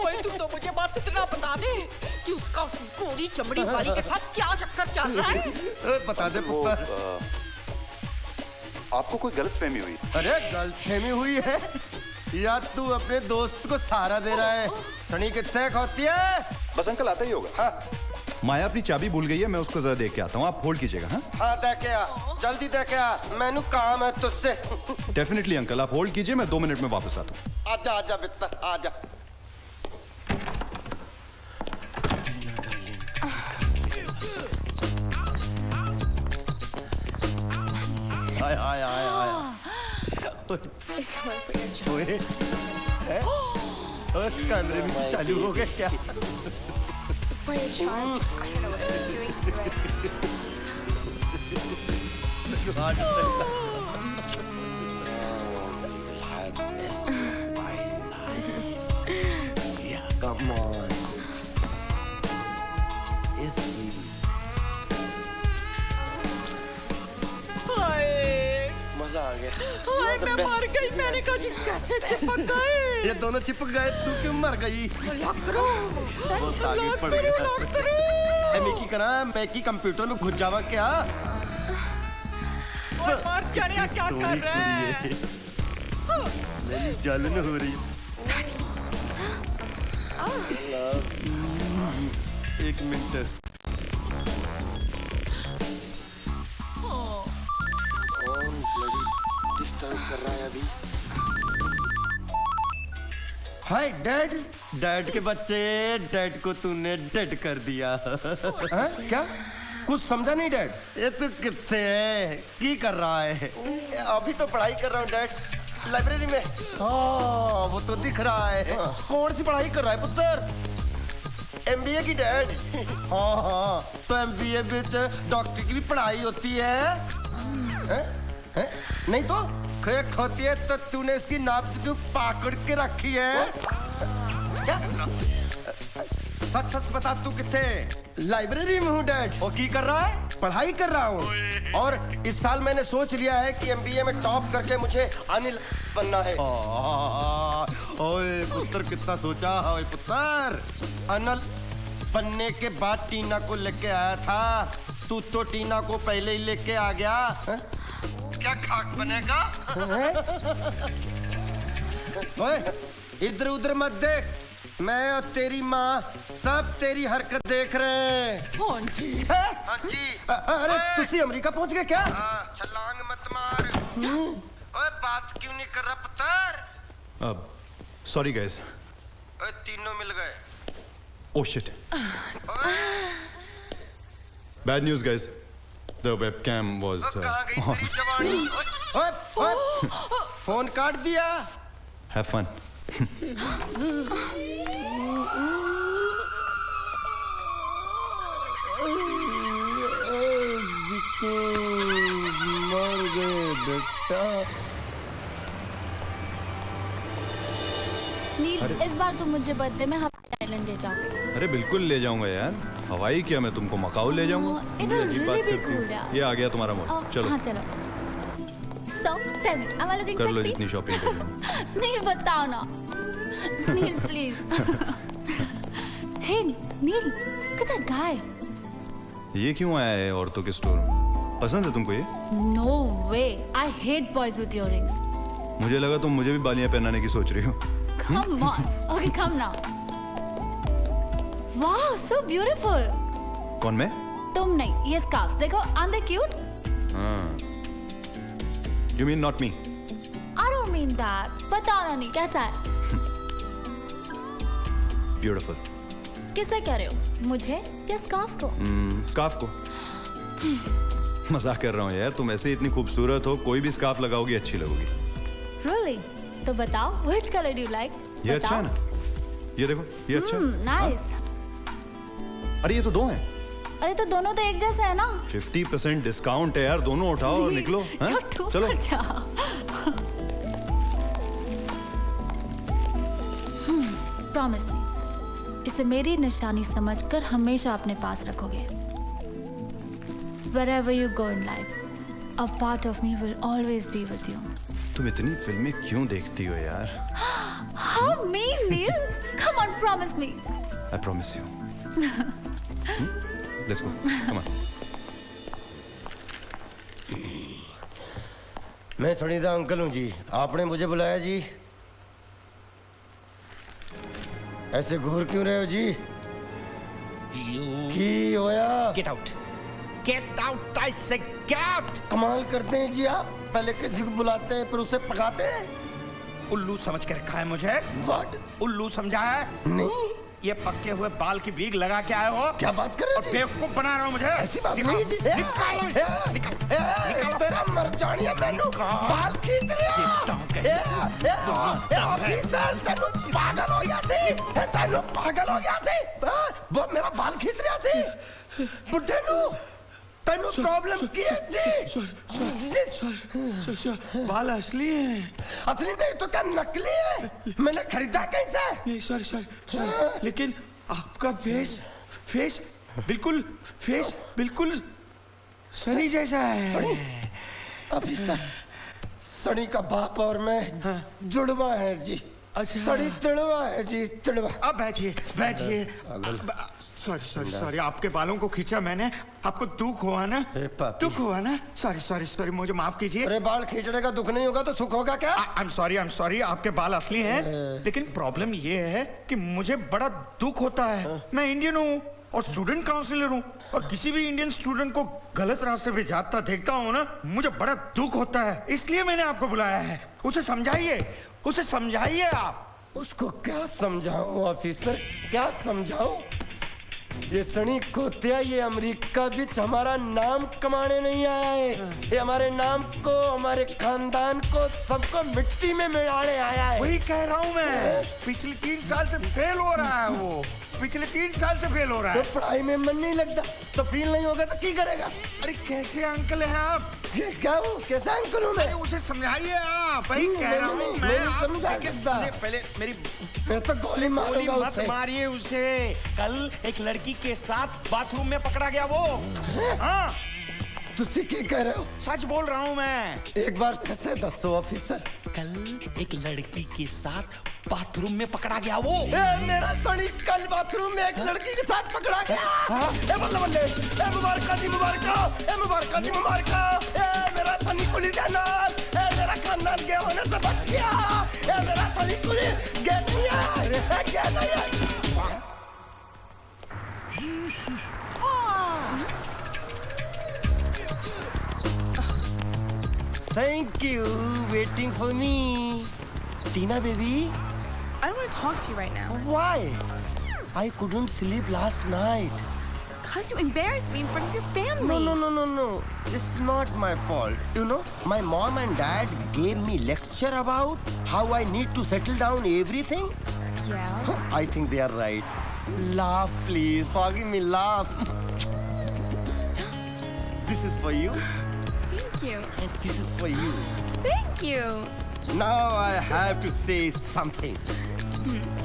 S12: ओए तू तो मुझे बस इतना बता दे कि उसका उस गोरी चमड़ी वाली के साथ क्या चक्कर चल रहा है?
S2: बता दे पुत्र।
S1: आपको कोई गलतफहमी हुई?
S2: अरे गलतफहमी हुई है या तू अपने दोस्त को सहारा दे रहा है? सनी किथे खोती है?
S1: बस अंकल आता ही होगा।
S2: हाँ।
S1: माया अपनी चाबी भूल गई है, मैं उसको जरा देख के आता हूँ, आप होल्ड कीजिएगा। हाँ
S2: हाँ, देख के आ, जल्दी देख के आ, मैनू काम है तुझसे।
S1: डेफिनेटली अंकल, आप होल्ड कीजिए, मैं 2 मिनट में वापस आता हूँ।
S2: आजा आजा बित्ता, आजा। हाय हाय हाय हाय। ओए कैमरे भी चालू हो गए क्या?
S3: For your charge, I don't know what I'm doing to you right
S2: now. Come on. Yes, please. मजा आ गया।
S12: हाय मैं मर गई, मैंने कहा जी कैसे चिपक गए?
S2: ये दोनों चिपक गए, तू क्यों मर गई?
S12: लॉक करो,
S2: बहुत आगे पड़ गया।
S12: लॉक करो।
S2: मैकी करा, मैकी कंप्यूटर में घुस जावा क्या?
S12: और मर जाने क्या कर रहे हैं?
S2: मेरी जलन हो रही है। एक मिनट। डिस्टर्ब कर रहा है अभी। Hi dad. डैड के बच्चे, डैड को तूने डेड कर दिया। हाँ? क्या कुछ समझा नहीं डैड? ये तू कितने है, की कर रहा है? अभी तो पढ़ाई कर रहा हूँ डैड, लाइब्रेरी में। हाँ वो तो दिख रहा है। कौन सी पढ़ाई कर रहा है पुत्र? MBA की डैड। हाँ हाँ, तो MBA बिच डॉक्टर की भी पढ़ाई होती है? है? नहीं तो खेक होती है तो तूने इसकी नाप से क्यों पाकड़ के रखी है? क्या? सच सच बता, तू किथे? लाइब्रेरी में हूँ डैड। और की कर रहा है? पढ़ाई कर रहा हूँ। और इस साल मैंने सोच लिया है कि MBA में टॉप करके मुझे अनिल बनना है। ओए पुत्र कितना सोचा है? ओए पुत्र, अनिल बनने के बाद टीना को लेके आया था, तू तो टीना को पहले ही लेके आ गया। है? क्या खाक बनेगा? ओए इधर उधर मत देख, मैं और तेरी माँ सब तेरी हरकत देख रहे हैं।
S12: हाँ जी।
S2: हाँ जी। अरे तुसी अमेरिका पहुंच गए क्या? छलांग मत मार। ओए बात क्यों नहीं कर रहा पुत्र?
S1: Sorry guys.
S2: ओए तीनों मिल गए।
S1: Oh shit. Bad news guys. The webcam was on.
S2: ओए फोन काट दिया।
S1: Have fun.
S2: मर गए बेटा।
S4: नील, इस बार तुम मुझे बर्थडे में हवाई आइलैंड ले जाओगे?
S1: अरे बिल्कुल ले जाऊंगा यार। हवाई क्या, मैं तुमको मकाऊ ले जाऊंगा। ये आ गया तुम्हारा मूड। चलो।
S4: हाँ चलो। So, tell me, am I looking
S1: कर लो
S4: sexy?
S1: जितनी शॉपिंग करनी।
S4: नील बताओ ना। Neil please. Hey Neil, look at that guy.
S1: ये क्यों आया है औरतों के स्टोर? पसंद है तुमको ये?
S4: No way. I hate boys with earrings.
S1: मुझे लगा तुम मुझे भी बालियां पहनाने की सोच रही हो।
S4: Come on. Okay, come now. Wow, so beautiful.
S1: कौन मैं?
S4: तुम नहीं, ये scarves देखो, aren't they cute?
S1: हाँ. You mean not me?
S4: I don't mean that. बताओ ना नहीं, कैसा है?
S1: Beautiful.
S4: किसे कह रहे हो? मुझे या scarves को?
S1: स्कार्फ को। मजाक कर रहा हूँ यार, तुम ऐसे इतनी खूबसूरत हो, कोई भी स्कार्फ लगाओगी अच्छी लगोगी।
S4: Really? तो बताओ, which color do you like?
S1: ये अच्छा है ना? ये देखो, ये अच्छा है।
S4: Nice.
S1: अरे ये तो दो हैं।
S4: अरे तो दोनों तो एक जैसे है ना?
S1: 50% डिस्काउंट है यार, दोनों उठाओ और निकलो। चलो।
S4: प्रॉमिस मी, इसे मेरी निशानी समझकर हमेशा अपने पास रखोगे। Wherever you go in life, a part of me will always be with you.
S1: तुम इतनी फिल्में क्यों देखती हो यार?
S4: How mean, Neil? Come on, promise me.
S1: I promise you. Let's go. Come on.
S2: मैं सनीदा अंकल हूँ जी। आपने मुझे बुलाया जी? ऐसे घूर क्यों रहे हो जी? की होया?
S15: Get out. Get out, I say get out.
S2: कमाल करते हैं जी आप। पहले किसी को बुलाते हैं फिर उसे पकाते हैं।
S15: उल्लू समझ कर रखा है मुझे?
S2: What?
S15: उल्लू समझा है?
S2: नहीं।
S15: ये पक्के हुए बाल की वीग लगा के आए हो?
S2: क्या बात कर रहे हो जी?
S15: बेवकूफ बना रहा हूँ मुझे?
S2: ऐसी बात नहीं है जी। निकालो तेरा मर जानिया मैनू बाल खींच रहा। ऑफिसर तेनू पागल हो गया सी? तेनू पागल हो गया सी? वो मेरा बाल खींच रहा सी? बुड्ढे नू तेनू प्रॉब्लम की है जी?
S15: बाल असली हैं।
S2: असली नहीं तो क्या नकली है? मैंने खरीदा कैसे?
S15: सॉरी लेकिन आपका फेस बिल्कुल सनी जैसा है।
S2: अभी सनी का बाप और मैं जुड़वा है जी।
S15: अच्छा।
S2: सनी तिड़वा है जी, तिड़वा।
S15: अब बैठिए। सॉरी आपके बालों को खींचा मैंने, आपको दुख हुआ ना? सॉरी मुझे माफ कीजिए।
S2: अरे बाल खींचने का दुख नहीं होगा तो सुख होगा क्या?
S15: I'm sorry आपके बाल असली हैं, लेकिन प्रॉब्लम ये है कि मुझे बड़ा दुख होता है। मैं इंडियन हूँ और स्टूडेंट काउंसिलर हूँ, और किसी भी इंडियन स्टूडेंट को गलत रास्ते पे जाता देखता हूँ ना, मुझे बड़ा दुख होता है। इसलिए मैंने आपको बुलाया है। उसे समझाइए आप।
S2: उसको क्या समझाऊं ऑफिसर, क्या समझाऊं? ये सनी कुत्ता ये अमेरिका बीच हमारा नाम कमाने नहीं आया है। ये हमारे नाम को, हमारे खानदान को, सबको मिट्टी में मिलाने आया है।
S15: वही कह रहा हूँ मैं। पिछले 3 साल से फेल हो रहा है वो। तो
S2: पढ़ाई में मन नहीं लगता तो फेल नहीं होगा तो क्या करेगा?
S15: अरे कैसे अंकल हैं आप?
S2: क्या हूँ? कैसा अंकल हूँ मैं?
S15: उसे समझाइए आप। वही कह रहा हूँ मैं।
S2: समझा सकता।
S15: पहले मैं
S2: तो गोली
S15: मत मारिए उसे। कल एक लड़की के साथ बाथरूम में पकड़ा गया वो। हाँ,
S2: तुझसे क्या कह रहे हो?
S15: सच बोल रहा हूँ मैं।
S2: एक बार फिर से दसो ऑफिसर।
S15: कल एक लड़की के साथ बाथरूम में पकड़ा गया वो।
S2: मेरा सनी कल बाथरूम में एक लड़की के साथ पकड़ा गया। मुबारक मेरा सनी कुली का नाम, मेरा खानदान गया होने से बच गया। मेरा सनी कुली गया नहीं है। Thank you, waiting for me. Tina baby?
S3: I don't want to talk to you right now.
S2: Why? I couldn't sleep last night.
S3: Because you embarrassed me in front of your family.
S2: No. It's not my fault. You know, my mom and dad gave me lecture about how I need to settle down everything.
S3: Yeah?
S2: I think they are right. Laugh, please. Forgive me, laugh. This is for you.
S3: Thank you.
S2: And this is for you.
S3: Thank you.
S2: Now I have to say something.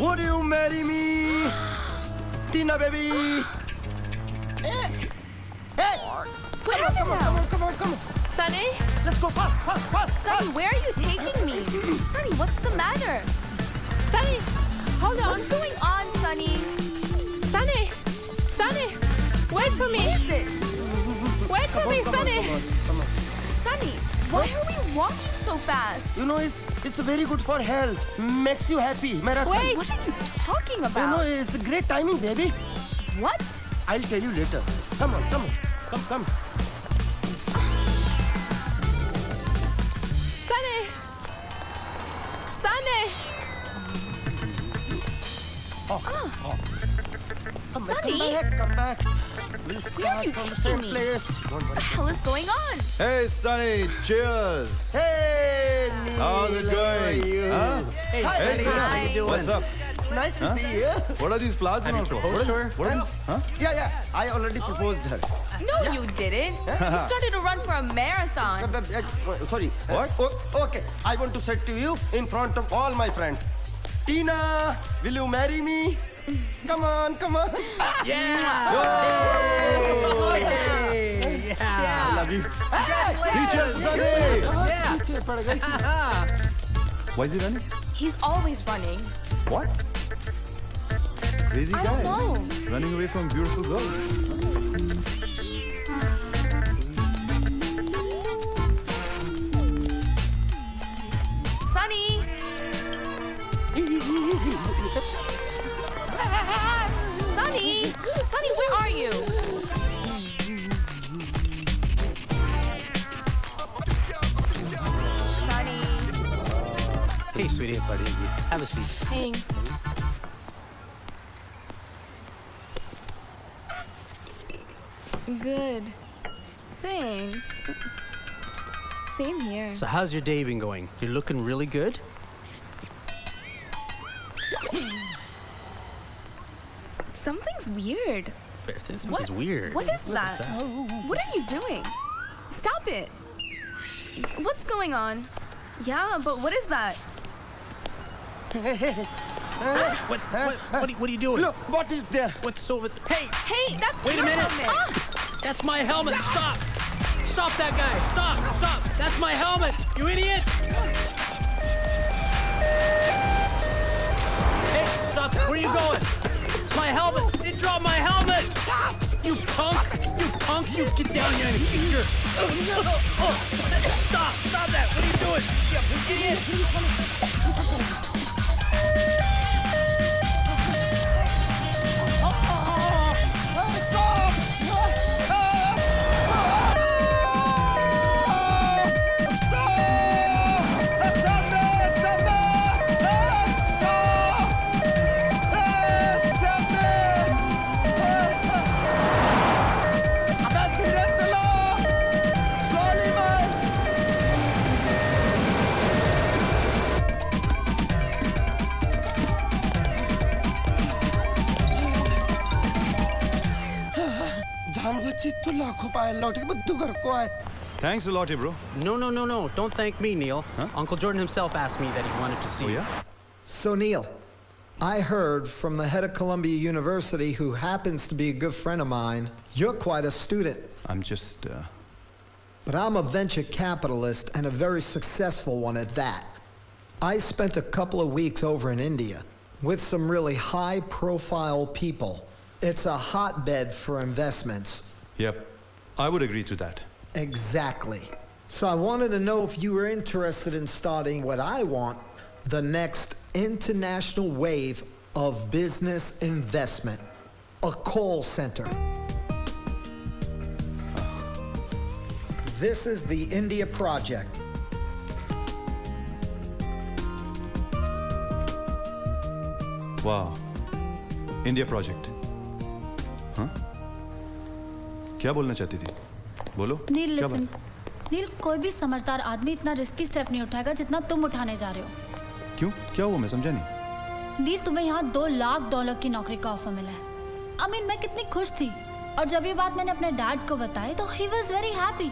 S2: Would you marry me? Tina baby? Hey!
S3: What happened now?
S2: Come on.
S3: Sunny?
S2: Let's go fast.
S3: Sunny, where are you taking me? Sunny, what's the matter? Sunny, hold on. What's going on, Sunny? Sunny! Wait for me. Wait for me, Sunny.
S2: Come on.
S3: Sunny, why are we walking so fast?
S2: You know, it's very good for health. Makes you happy. Marathon.
S3: Wait, what are you talking about?
S2: You know, it's a great timing, baby.
S3: What?
S2: I'll tell you later. Come on. Come.
S3: Sunny! Sunny!
S2: Come back. We'll
S3: Where are you
S2: start from the
S3: taking
S2: same
S3: me?
S2: place.
S3: What the hell is going on?
S1: Hey, Sunny, cheers.
S2: Hey, Neil.
S1: How's it
S2: How are
S1: going?
S2: you?
S1: Huh?
S2: Hey,
S1: Hey,
S2: Sunny.
S1: Tina.
S2: How you doing?
S1: What's up?
S2: Nice to
S1: Huh?
S2: see you.
S1: What are these flowers and all for?
S9: proposed to her?
S1: What are these? Huh?
S2: Yeah. I already proposed her.
S3: No, you didn't. You started to run for a marathon.
S2: Sorry.
S1: What?
S2: Okay. I want to say to you in front of all my friends. Tina, will you marry me? Come on.
S9: Yeah!
S2: I love you.
S1: Teacher, Sunny!
S9: Yeah!
S1: Why is he running?
S3: He's always running.
S1: What? Crazy
S3: I
S1: guy.
S3: don't know.
S1: Running away from beautiful girls.
S3: Sunny! Sunny, where are you? Sunny.
S9: Hey, sweetie, buddy. Have a seat.
S3: Thanks. Good. Thanks. Same here.
S9: So how's your day been going? You're looking really good.
S3: Something's weird.
S9: Something's weird.
S3: What is that? What are you doing? Stop it. What's going on? Yeah, but what is that?
S9: What are you doing?
S2: Look, what is there?
S9: What's over there? Hey!
S3: Hey, that's
S9: Wait a
S3: your
S9: minute!
S3: helmet.
S9: That's my helmet! Stop! Stop that guy! Stop! That's my helmet! You idiot! Hey, stop! Where are you going? It's my helmet! They dropped my helmet! You punk! You get down here and eat your... Stop that! What are you doing? You idiot!
S2: तो लाखों पाए लौट के बद्दू घर को आए.
S1: Thanks a lot, bro.
S9: No. Don't thank me, Neil.
S1: Huh?
S9: Uncle Jordan himself asked me that he wanted to see you.
S1: Yeah?
S16: So, Neil, I heard from the head of Columbia University, who happens to be a good friend of mine, you're quite a student.
S1: I'm just...
S16: But I'm a venture capitalist and a very successful one at that. I spent a couple of weeks over in India with some really high-profile people. It's a hotbed for investments.
S1: Yep. I would agree to that.
S16: Exactly. So I wanted to know if you were interested in starting what I want, the next international wave of business investment, a call center. This is the India project.
S1: Wow. India project. हाँ? क्या बोलना चाहती थी? बोलो.
S4: नील
S1: क्या
S4: listen. नील, कोई भी समझदार आदमी इतना रिस्की स्टेप नहीं उठाएगा जितना तुम उठाने जा रहे हो.
S1: क्यों? क्या हुआ? मैं समझा नहीं.
S4: नील, तुम्हें यहाँ $2 लाख की नौकरी का ऑफर मिला है. मैं कितनी खुश थी. और जब ये बात मैंने अपने डैड को बताई तो ही वॉज वेरी हैप्पी.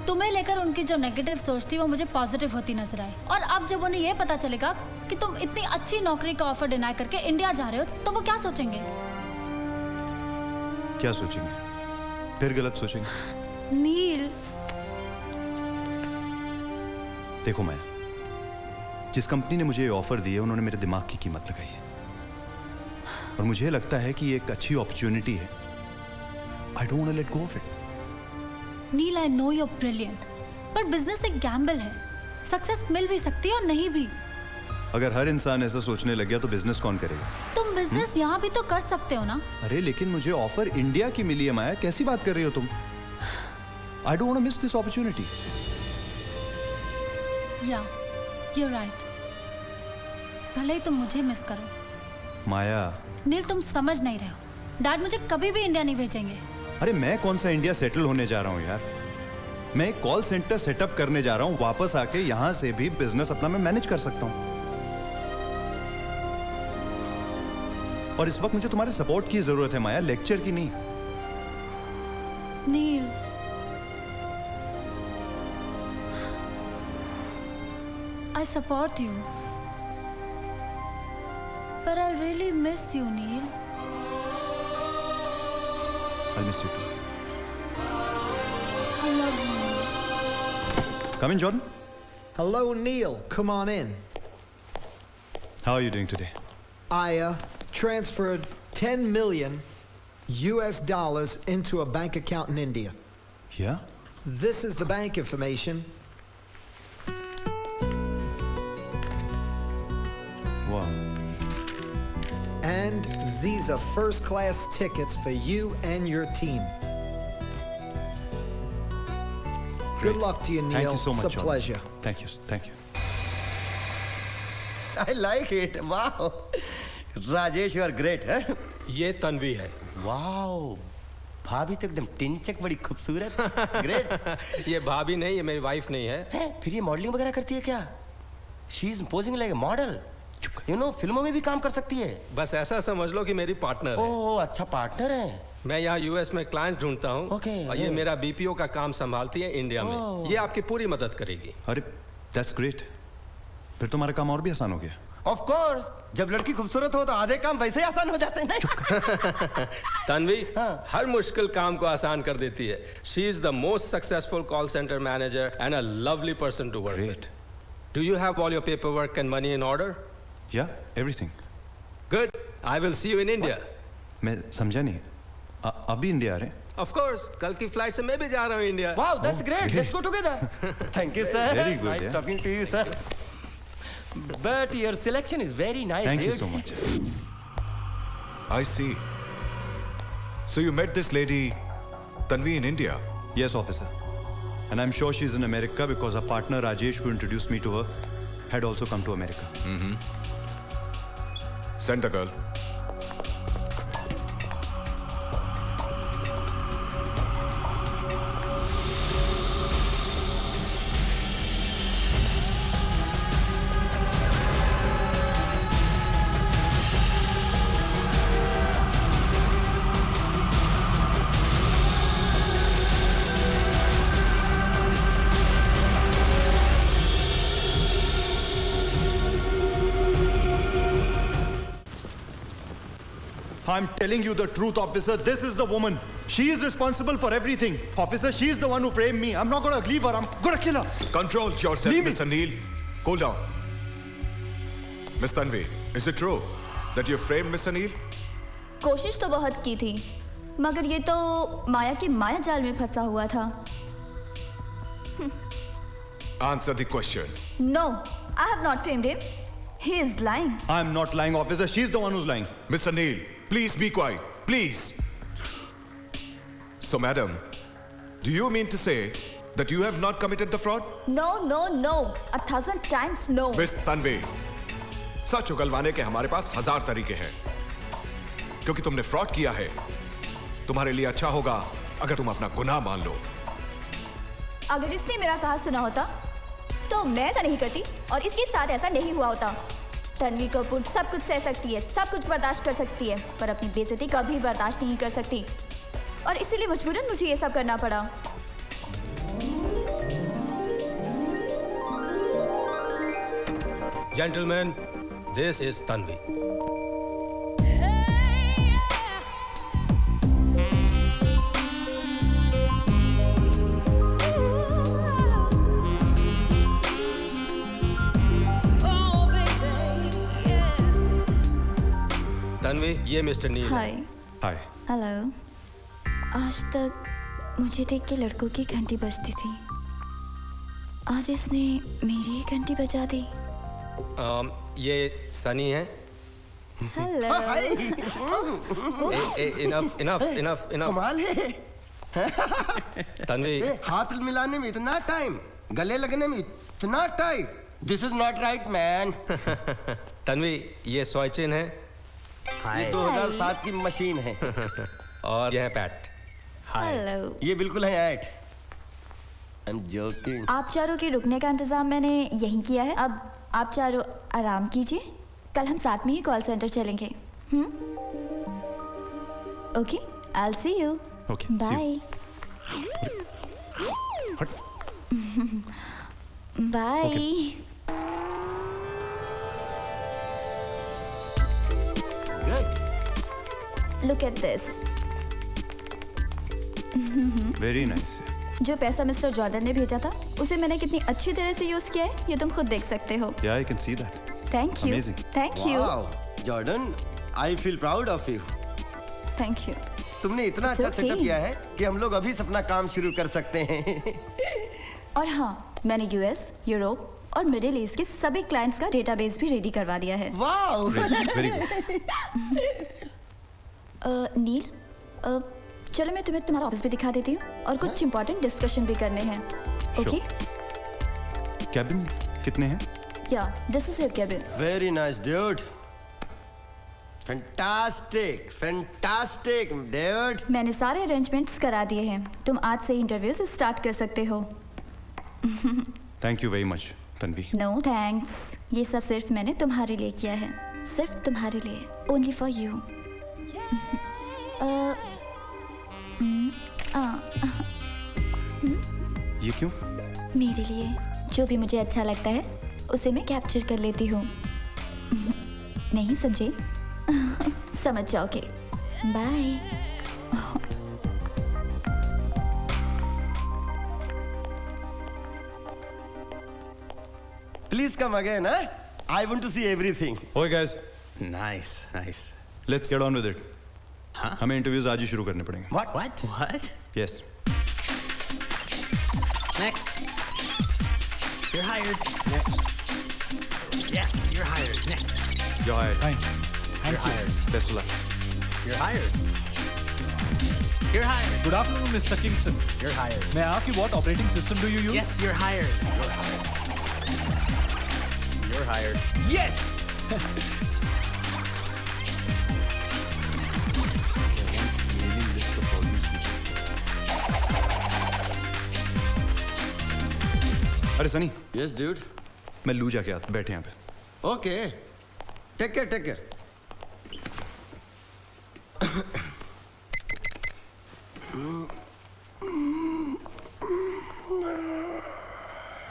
S4: तुम्हें लेकर उनकी जो नेगेटिव सोच थी वो मुझे पॉजिटिव होती नजर आई. और अब जब उन्हें ये पता चलेगा कि तुम इतनी अच्छी नौकरी का ऑफर डिनाई करके इंडिया जा रहे हो तो वो क्या सोचेंगे?
S1: क्या सोचेंगे? फिर गलत सोचेंगे.
S4: नील,
S1: देखो मैं, जिस कंपनी ने मुझे ये ऑफर दी है उन्होंने मेरे दिमाग की कीमत लगाई है. और मुझे लगता है कि ये एक अच्छी अपॉर्चुनिटी है I don't want to let go of it.
S4: Neel, I know you are brilliant, पर बिजनेस एक गैम्बल है। सक्सेस मिल भी सकती है और नहीं भी।
S1: अगर हर इंसान ऐसा सोचने लग गया तो बिजनेस कौन करेगा?
S4: तुम बिजनेस यहाँ भी तो कर सकते हो ना।
S1: अरे लेकिन मुझे ऑफर इंडिया की मिली है माया, कैसी बात कर रही हो तुम? I don't want to miss this opportunity.
S4: या, you're right. भले ही तुम मुझे मिस करो।
S1: माया।
S4: नील, तुम समझ नहीं रहे हो। डैड मुझे कभी भी इंडिया नहीं भेजेंगे।
S1: अरे मैं कौन सा इंडिया सेटल होने जा रहा हूँ यार। मैं एक कॉल सेंटर सेटअप करने जा रहा हूँ, वापस आके यहाँ से भी बिजनेस अपना मैं मैनेज कर सकता हूँ। और इस वक्त मुझे तुम्हारे सपोर्ट की जरूरत है माया, लेक्चर की नहीं।
S4: नील, I support you, but I really miss you, Neil.
S1: I'll miss you too.
S4: I love you.
S1: Come in, Jordan.
S16: Hello, Neil. Come on in.
S1: How are you doing today?
S16: I transferred 10 million US dollars into a bank account in India.
S1: Yeah?
S16: This is the bank information.
S1: Wow.
S16: And these are first-class tickets for you and your team. Good luck to you, Neil.
S1: Thank you so much,
S16: It's a
S1: Jordan.
S16: pleasure.
S1: Thank you. Thank you.
S2: I like it. Wow. Rajesh, you are great, है?
S14: ये तन्वी है।
S2: Wow, भाभी तो एकदम टिंचक, बड़ी खूबसूरत। Great.
S14: ये भाभी नहीं, ये मेरी वाइफ नहीं है।
S2: फिर ये मॉडलिंग वगैरह करती है क्या? She is posing like a model. You know, फिल्मों में भी काम कर सकती है।
S14: बस ऐसा समझ लो कि मेरी पार्टनर है।
S2: ओह, अच्छा पार्टनर है।
S14: मैं यहाँ यूएस में क्लाइंट्स ढूंढता हूँ। और ये मेरा बीपीओ का काम संभालती है इंडिया में। ये आपकी पूरी मदद करेगी।
S1: अरे, that's great. फिर तुम्हारा काम और भी आसान हो गया।
S2: Of course, जब लड़की खूबसूरत हो तो आधे काम वैसे ही आसान हो जाते हैं ना।
S14: तन्वी हर मुश्किल काम को आसान कर देती है। She is the most successful call center manager and a lovely person to work with. Do you have all your paperwork and money in order?
S1: Yeah, everything.
S14: Good. I will see you in India.
S1: मैं समझा नहीं। अभी India आ रहे?
S14: Of course. कल की flight से मैं भी जा रहा हूँ India.
S2: Wow, that's great. Let's go together. Thank you, sir.
S1: Very good.
S2: Nice
S1: Yeah.
S2: talking to you, sir. But your selection is very nice.
S1: Thank you
S2: dude.
S1: so much.
S5: I see. So you met this lady, Tanvi, in India?
S1: Yes, officer. And I'm sure she's in America because our partner Rajesh, who introduced me to her, had also come to America.
S5: Send the girl.
S1: I'm telling you the truth, officer. This is the woman. She is responsible for everything. Officer, she is the one who framed me. I'm not going to leave her. I'm going to kill her.
S5: Control yourself, Mr. Neil. Cool down. Miss Tanvi, is it true that you framed Mr. Neil?
S17: कोशिश तो बहुत की थी, मगर ये तो माया की माया जाल में फंसा हुआ था।
S5: Answer the question.
S17: No, I have not framed him. He is lying.
S1: I'm not lying, officer. She's the one who's lying.
S5: Mr. Neil, please be quiet. Please. So, madam, do you mean to say that you have not committed the fraud?
S17: No, no, no. 1,000 times no.
S5: Miss Tanvi, सच उगलवाने के हमारे पास 1000 तरीके हैं। क्योंकि तुमने fraud किया है, तुम्हारे लिए अच्छा होगा अगर तुम अपना गुनाह मान लो।
S17: अगर इसने मेरा कहा सुना होता तो मैं ऐसा नहीं करती और इसके साथ ऐसा नहीं हुआ होता। तन्वी कपूर सब कुछ सह सकती है, सब कुछ बर्दाश्त कर सकती है, पर अपनी बेइज्जती कभी बर्दाश्त नहीं कर सकती और इसीलिए मजबूरन मुझे ये सब करना पड़ा।
S14: Gentlemen, this is Tanvi. Tanvi, ये मिस्टर नील।
S17: हाय।
S1: हाय।
S17: हेलो। आज तक मुझे देख के लड़कों की घंटी बजती थी, आज इसने मेरी ही घंटी बजा दी।
S14: ये सनी है।
S17: हेलो।
S14: इनफ
S2: कमाल है।
S14: तन्वी,
S2: हाथ मिलाने में इतना टाइम, गले लगने में इतना time. This is not right man.
S14: Tanvi, ये सोइचिन है।
S2: ये 2007 की मशीन है।
S14: और ये है पैट।
S17: हेलो।
S2: ये बिल्कुल है ऐट। I am joking.
S17: आप चारों के रुकने का इंतजाम मैंने यहीं किया है। अब आप चारों आराम कीजिए, कल हम साथ में ही कॉल सेंटर चलेंगे। Okay, I will see you.
S1: Okay,
S17: bye. Bye. Look at this.
S1: Very nice.
S17: जो पैसा मिस्टर जॉर्डन ने भेजा था, उसे मैंने कितनी अच्छी तरह से यूज किया है, ये तुम खुद देख सकते हो।
S1: Yeah, I can see that.
S17: Thank you.
S1: Amazing.
S17: Thank you.
S2: Wow, Jordan, I feel proud of you.
S17: Thank you.
S2: तुमने इतना अच्छा
S17: okay.
S2: सेटअप किया है कि हम लोग अभी से अपना काम शुरू कर सकते हैं।
S17: और हाँ, मैंने यूएस, यूरोप और मिडिल ईस्ट के सभी क्लाइंट्स का डेटाबेस भी रेडी करवा दिया है।
S2: वाओ!
S1: Very good.
S17: नील, चलो मैं तुम्हें तुम्हारा ऑफिस भी दिखा देती हूँ और कुछ इंपॉर्टेंट डिस्कशन भी करने हैं। ओके?
S1: कैबिन कितने हैं?
S17: या, this is your cabin.
S2: Very nice, dude. Fantastic, fantastic, dude.
S17: मैंने सारे अरेंजमेंट्स करा दिए हैं। तुम आज से इंटरव्यूज स्टार्ट कर सकते हो।
S1: Thank you very much, Tanvi.
S17: No thanks. ये सब सिर्फ मैंने तुम्हारे लिए किया है, सिर्फ तुम्हारे लिए। Only for you.
S1: ये क्यों?
S17: मेरे लिए जो भी मुझे अच्छा लगता है उसे मैं कैप्चर कर लेती हूँ। नहीं समझे? समझ जाओगे। Bye.
S2: Please come again, huh? I want to see everything.
S1: Okay, guys.
S9: Nice, nice.
S1: Let's get on with it.
S9: हाँ?
S1: हमें इंटरव्यूज आज ही शुरू करने पड़ेंगे।
S2: What?
S9: What? What?
S1: Yes.
S9: Next. You're hired. Next. Yes, you're hired. Next.
S1: You're hired.
S6: Thanks.
S9: You're hired.
S1: Best of luck.
S9: You're hired. You're hired.
S6: Good afternoon, Mr. Kingston.
S9: You're hired.
S6: May I ask you what operating system do you use?
S9: Yes, you're hired. You're hired. You're hired. Yes!
S1: अरे Sunny.
S2: Yes, dude.
S1: मैं लू जाके आता, बैठे यहाँ पे।
S2: Okay. Take care, take care.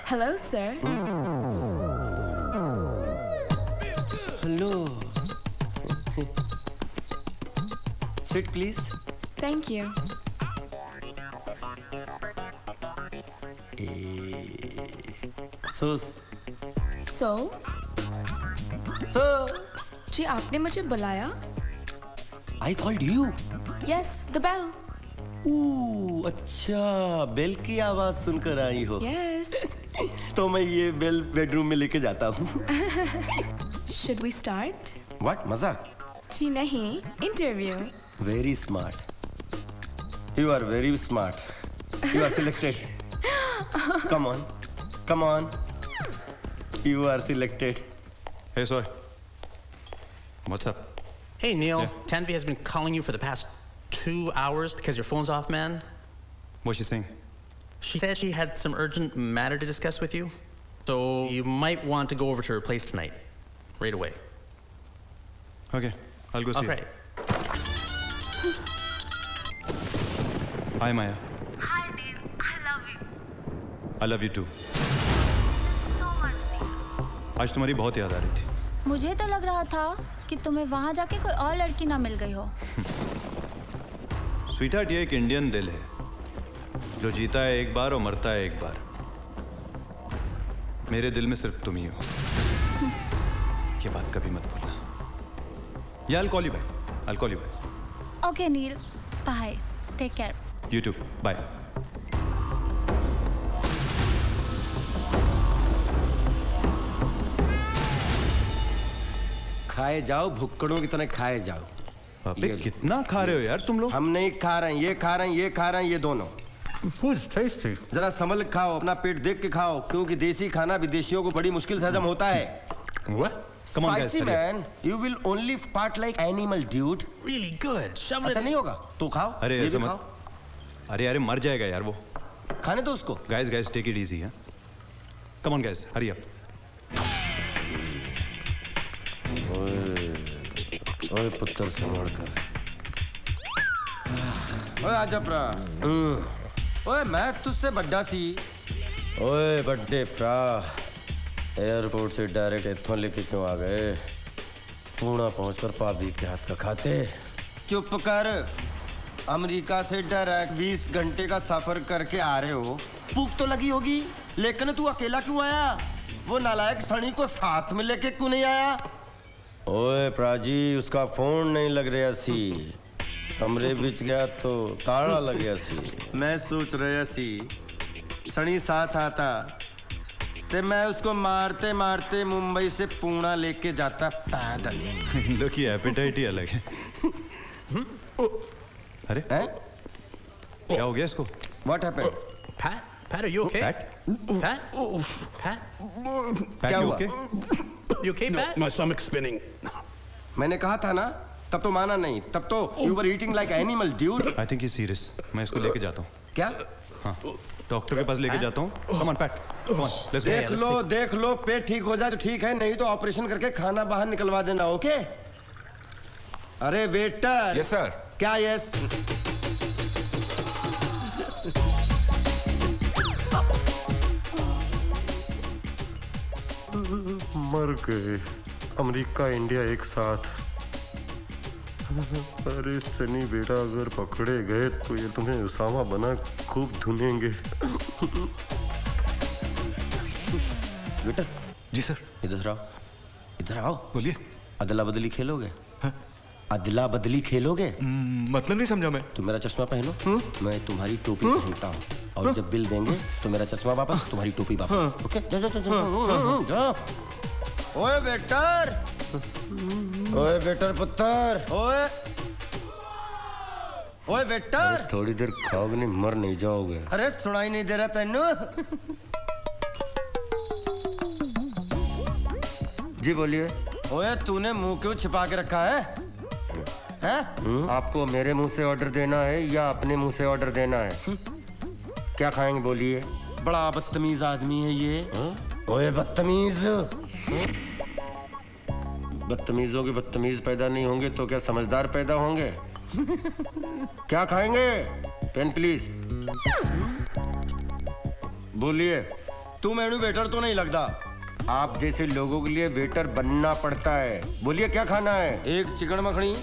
S3: Hello, sir.
S2: Hello. Sit, please.
S3: Thank you.
S2: So.
S3: जी आपने मुझे बुलाया?
S2: I called you.
S3: Yes, the bell.
S2: अच्छा, बेल की आवाज सुनकर आई हो।
S3: Yes.
S2: तो मैं ये बेल बेडरूम में लेके जाता हूँ।
S3: Should we start?
S2: What? मजाक?
S3: जी नहीं, interview.
S2: Very smart. You are very smart. You are selected. Come on. Come on. You are selected.
S1: Hey, Soy. What's up?
S9: Hey, Neil.
S1: Yeah.
S9: Tanvi has been calling you for the past 2 hours because your phone's off, man.
S1: What's she saying?
S9: She said she had some urgent matter to discuss with you. So you might want to go over to her place tonight. Right away.
S1: Okay, I'll go see
S9: Okay.
S1: her. Hi, Maya.
S8: Hi, Neil. I love you.
S1: I love you too.
S8: So much, Neil.
S1: आज तुम्हारी बहुत याद आ रही थी।
S4: मुझे तो लग रहा था कि तुम्हें वहां जाके कोई और लड़की ना मिल गई हो।
S1: स्वीटहार्ट, ये एक इंडियन दिल है जो जीता है एक बार और मरता है एक बार। मेरे दिल में सिर्फ तुम ही हो। ये बात कभी मत भूलना। या I'll call you back. I'll call you back.
S4: Okay Neel, bye. Take care.
S1: You too. Bye.
S2: खाए जाओ, भुक्कड़ों की तरह खाए जाओ।
S1: अबे कितना खा रहे हो यार तुम लोग?
S2: हम नहीं खा रहे हैं, ये खा रहे हैं, ये खा रहे हैं, ये दोनों। जरा संभल के खाओ, अपना पेट देख के खाओ, क्योंकि देसी खाना विदेशियों को बड़ी मुश्किल से हजम होता है।
S1: What? Come on, guys.
S2: Spicy man, you will only fart like animal, dude.
S9: Really good. Shovel
S2: ऐसा नहीं होगा, तो खाओ।
S1: अरे
S2: ये
S1: ऐसे
S2: भी
S1: मत।
S2: खाओ।
S1: अरे मर जाएगा यार वो।
S2: खाने दो उसको।
S1: Guys, take it easy, huh? Come on, guys, hurry up.
S2: ओए पुत्र संभाल कर। ओए आजा प्रा। ओए मैं तुझसे बड्डा सी। ओए बड्डे प्रा, एयरपोर्ट से डायरेक्ट इत्थों लेके क्यों आ गए? पूना पहुंचकर भाभी के हाथ का खाते। चुप कर। अमेरिका से डायरेक्ट 20 घंटे का सफर करके आ रहे हो, भूख तो लगी होगी, लेकिन तू अकेला क्यों आया? वो नालायक सनी को साथ में लेके क्यों नहीं आया? ओए प्राजी, उसका फोन नहीं लग रहा सी, कमरे बिच गया तो ताला लग गया सी। मैं सोच रहा सी सनी साथ आता ते मैं उसको मारते मारते मुंबई से पुणे लेके जाता पैदल।
S1: इन लोग की एपेटाइट ही अलग है। अरे क्या हो गया इसको?
S2: What happened?
S9: Pat, are you okay? Pat?
S2: क्या हुआ?
S9: You okay, Pat?
S13: My stomach's spinning.
S2: मैंने कहा था ना, तब तो माना नहीं, तब तो you were eating like animal, dude.
S1: I think he's serious. मैं इसको लेके जाता हूँ।
S2: क्या?
S1: हाँ, डॉक्टर के पास लेके जाता हूँ। Come on, Pat. Come on. Let's go.
S2: देख लो, पेट ठीक हो जाए तो ठीक है, नहीं तो ऑपरेशन करके खाना बाहर निकलवा देना, ओके? अरे वेटर।
S5: Yes, sir.
S2: क्या यस? मर गए अमेरिका इंडिया एक साथ। अरे सनी बेटा, अगर पकड़े गए तो ये तुम्हें उसामा बना खूब धुनेंगे। बेटा।
S5: जी सर।
S2: इधर आओ, इधर आओ।
S5: बोलिए।
S2: अदला बदली खेलोगे? अदला बदली खेलोगे?
S5: मतलब नहीं समझा मैं।
S2: तुम मेरा चश्मा पहनो, मैं तुम्हारी टोपी पहनता हूँ, और जब बिल देंगे तो मेरा चश्मा वापस, तुम्हारी टोपी वापस। ओके? जाओ। ओए वेटर, ओए वेटर पुत्र, ओए वेटर। थोड़ी देर खाओगे नहीं, मर नहीं जाओगे। अरे सुनाई नहीं दे रहा तेनू? जी बोलिए। ओए तूने मुंह क्यों छिपा के रखा है? आपको मेरे मुंह से ऑर्डर देना है या अपने मुंह से ऑर्डर देना है? क्या खाएंगे बोलिए? बड़ा बदतमीज आदमी है ये। ओए बदतमीज। बदतमीजों के बदतमीज पैदा नहीं होंगे तो क्या समझदार पैदा होंगे? क्या खाएंगे? Pen please. बोलिए। तू मेनू वेटर तो नहीं लगता, आप जैसे लोगों के लिए वेटर बनना पड़ता है। बोलिए क्या खाना है? एक चिकन मखनी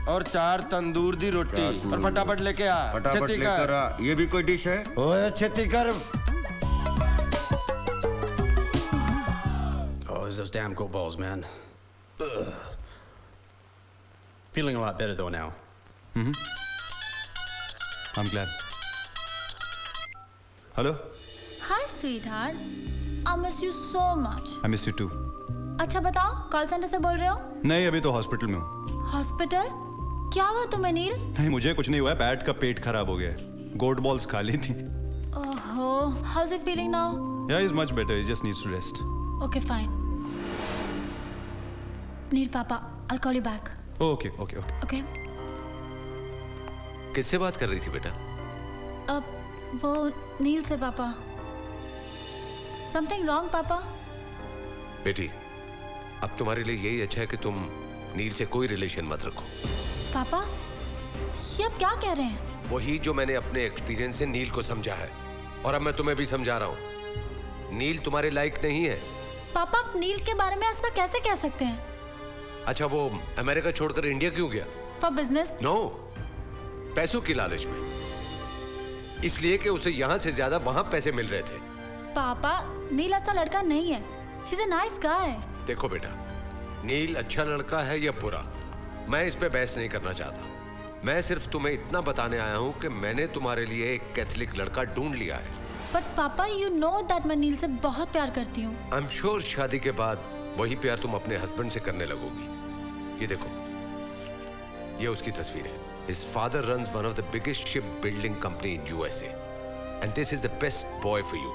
S2: और 4 तंदूर दी रोटी। और फटाफट लेके आ। फटाफट लेकर आ। ये भी कोई डिश है? ओए छेती कर।
S9: Oh, it's those damn goat balls, man. Ugh. Feeling a lot better though now.
S1: I'm glad. Hello?
S4: Hi, sweetheart. I miss you so much.
S1: I miss you too.
S4: अच्छा बताओ, कॉल सेंटर से बोल रहे हो?
S1: नहीं, अभी तो हॉस्पिटल में हूँ।
S4: हॉस्पिटल? क्या हुआ तुम्हें नील?
S1: नहीं, मुझे कुछ नहीं हुआ है, बैट का पेट खराब हो गया है। गोट बॉल्स खा ली थी।
S4: ओहो, how's it feeling now?
S1: Yeah, he's much better. He just needs to rest.
S4: Okay, fine. नील पापा, I'll call you back.
S1: Okay.
S4: Okay.
S18: किससे बात कर रही थी बेटा?
S4: अब वो नील से पापा। Something wrong, पापा?
S18: बेटी, अब तुम्हारे लिए यही अच्छा है कि तुम नील से कोई रिलेशन मत रखो।
S4: पापा, ये अब क्या कह रहे हैं?
S18: वही जो मैंने अपने एक्सपीरियंस से नील को समझा है, और अब मैं तुम्हें भी समझा रहा हूँ। नील तुम्हारे लायक नहीं है।
S4: पापा, आप नील के बारे में ऐसा कैसे कह सकते हैं?
S18: अच्छा, वो अमेरिका छोड़कर इंडिया क्यों गया?
S4: For business?
S18: नो, पैसों की लालच में। इसलिए कि उसे यहाँ से ज्यादा वहाँ पैसे मिल रहे थे।
S4: पापा, नील ऐसा लड़का नहीं है। He's a nice guy.
S18: देखो बेटा, नील अच्छा लड़का है या बुरा, मैं इस पे बहस नहीं करना चाहता। मैं सिर्फ तुम्हें इतना बताने आया हूँ कि मैंने तुम्हारे लिए एक कैथोलिक लड़का ढूंढ लिया है।
S4: बट पापा, यू नो दैट मैं नील से बहुत प्यार करती हूँ।
S18: आई एम श्योर शादी के बाद वही प्यार तुम अपने हस्बैंड से करने लगोगी। ये देखो, ये उसकी तस्वीर है। His father runs one of the biggest shipbuilding company in USA, and this is the best boy for you.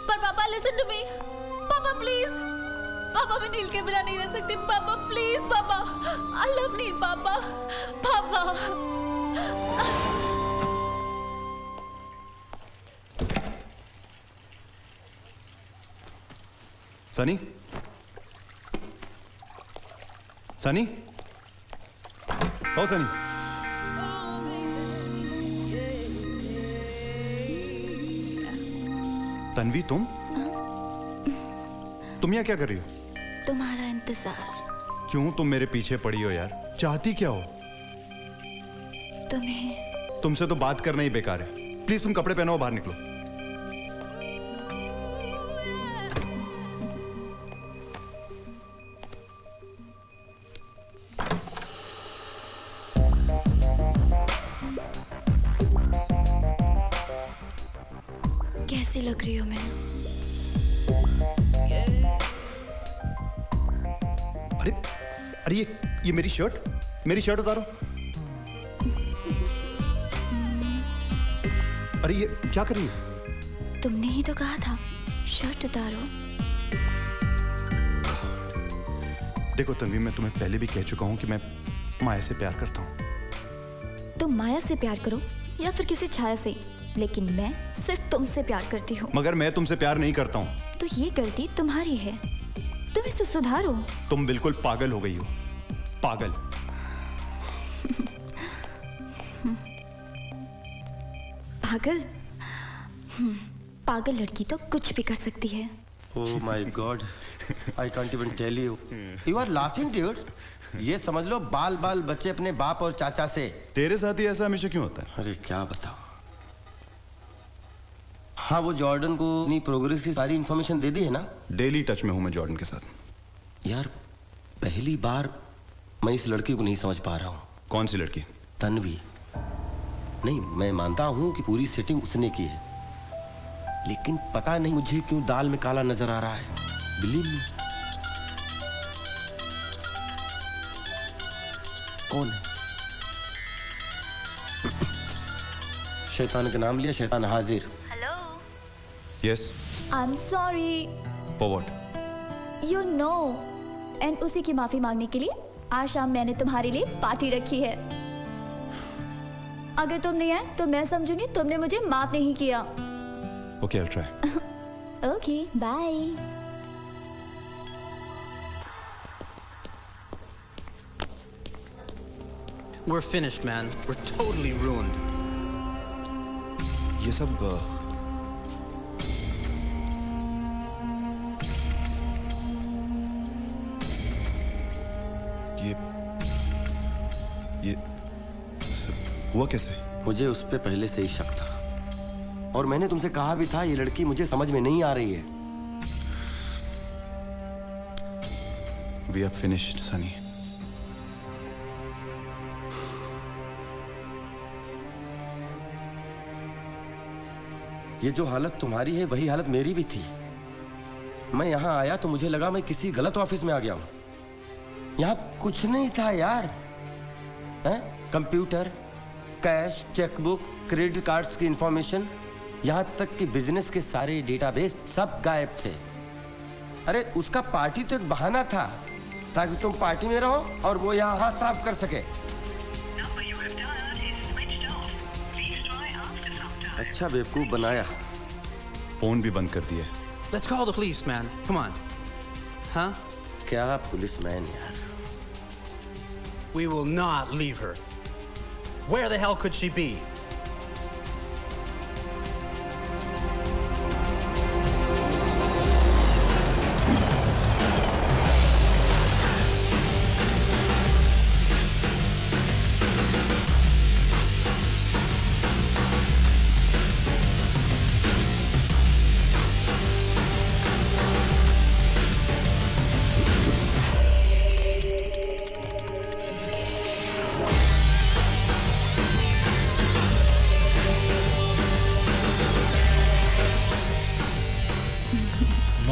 S4: पर पापा, listen to me. पापा प्लीज, पापा मैं नील के बिना नहीं रह सकती। पापा प्लीज, पापा, I love नील। पापा, पापा।
S1: सनी, सनी, ओ सनी, तन्वी, तुम यहाँ क्या कर रही हो?
S17: तुम्हारा इंतजार।
S1: क्यों तुम मेरे पीछे पड़ी हो यार? चाहती क्या हो?
S17: तुम्हें।
S1: तुमसे तो बात करना ही बेकार है। प्लीज तुम कपड़े पहनो, बाहर निकलो।
S17: कैसी लग रही हो मैं?
S1: अरे अरे ये मेरी शर्ट उतारो। अरे ये क्या कर रही हो?
S17: तुमने ही तो कहा था शर्ट उतारो।
S1: देखो तन्वी, मैं तुम्हें पहले भी कह चुका हूं कि मैं माया से प्यार करता हूं।
S17: तुम माया से प्यार करो या फिर किसी छाया से, लेकिन मैं सिर्फ तुमसे प्यार करती हूँ।
S1: मगर मैं तुमसे प्यार नहीं करता हूँ।
S17: तो ये गलती तुम्हारी है, तुम इसे सुधारो।
S1: तुम बिल्कुल पागल हो गई हो, पागल।
S17: पागल? पागल लड़की तो कुछ भी कर सकती है।
S2: Oh my God, I can't even tell you. You are laughing, dude. ये समझ लो बाल बाल बच्चे अपने बाप और चाचा से।
S1: तेरे साथ ही ऐसा हमेशा क्यों होता है?
S2: अरे क्या बताओ। हाँ, वो जॉर्डन को अपनी प्रोग्रेस की सारी इंफॉर्मेशन दे दी है ना?
S1: डेली टच में हूं मैं जॉर्डन के साथ।
S2: यार पहली बार मैं इस लड़की को नहीं समझ पा रहा हूँ।
S1: कौन सी लड़की?
S2: तन्वी। नहीं, मैं मानता हूँ कि पूरी सेटिंग उसने की है, लेकिन पता नहीं मुझे क्यों दाल में काला नजर आ रहा है। Believe me. कौन है? शैतान का नाम लिया, शैतान हाजिर।
S1: Yes.
S17: I'm sorry.
S1: For what?
S17: You know. And उसी की माफी मांगने के लिए आज शाम मैंने तुम्हारे लिए पार्टी रखी है। अगर तुम नहीं आए तो मैं समझूंगी तुमने मुझे माफ नहीं किया।
S1: Okay, I'll try.
S17: Okay, bye.
S9: We're finished, man. We're totally ruined.
S1: ये सब ये सब हुआ कैसे?
S2: मुझे उस पे पहले से ही शक था, और मैंने तुमसे कहा भी था ये लड़की मुझे समझ में नहीं आ रही है।
S1: We are finished, Sunny.
S2: ये जो हालत तुम्हारी है वही हालत मेरी भी थी। मैं यहाँ आया तो मुझे लगा मैं किसी गलत ऑफिस में आ गया हूँ। यहाँ कुछ नहीं था यार। Computer, cash, chequebook, credit cards की इंफॉर्मेशन, यहाँ तक कि बिजनेस के सारे डेटाबेस सब गायब थे। अरे उसका पार्टी तो एक बहाना था ताकि तुम पार्टी में रहो और वो यहाँ हाथ साफ कर सके। अच्छा बेवकूफ बनाया।
S1: फोन भी बंद कर दिया।
S9: Let's call the police, man. Come on. Huh?
S2: क्या पुलिसमैन यार?
S9: We will not leave her. Where the hell could she be?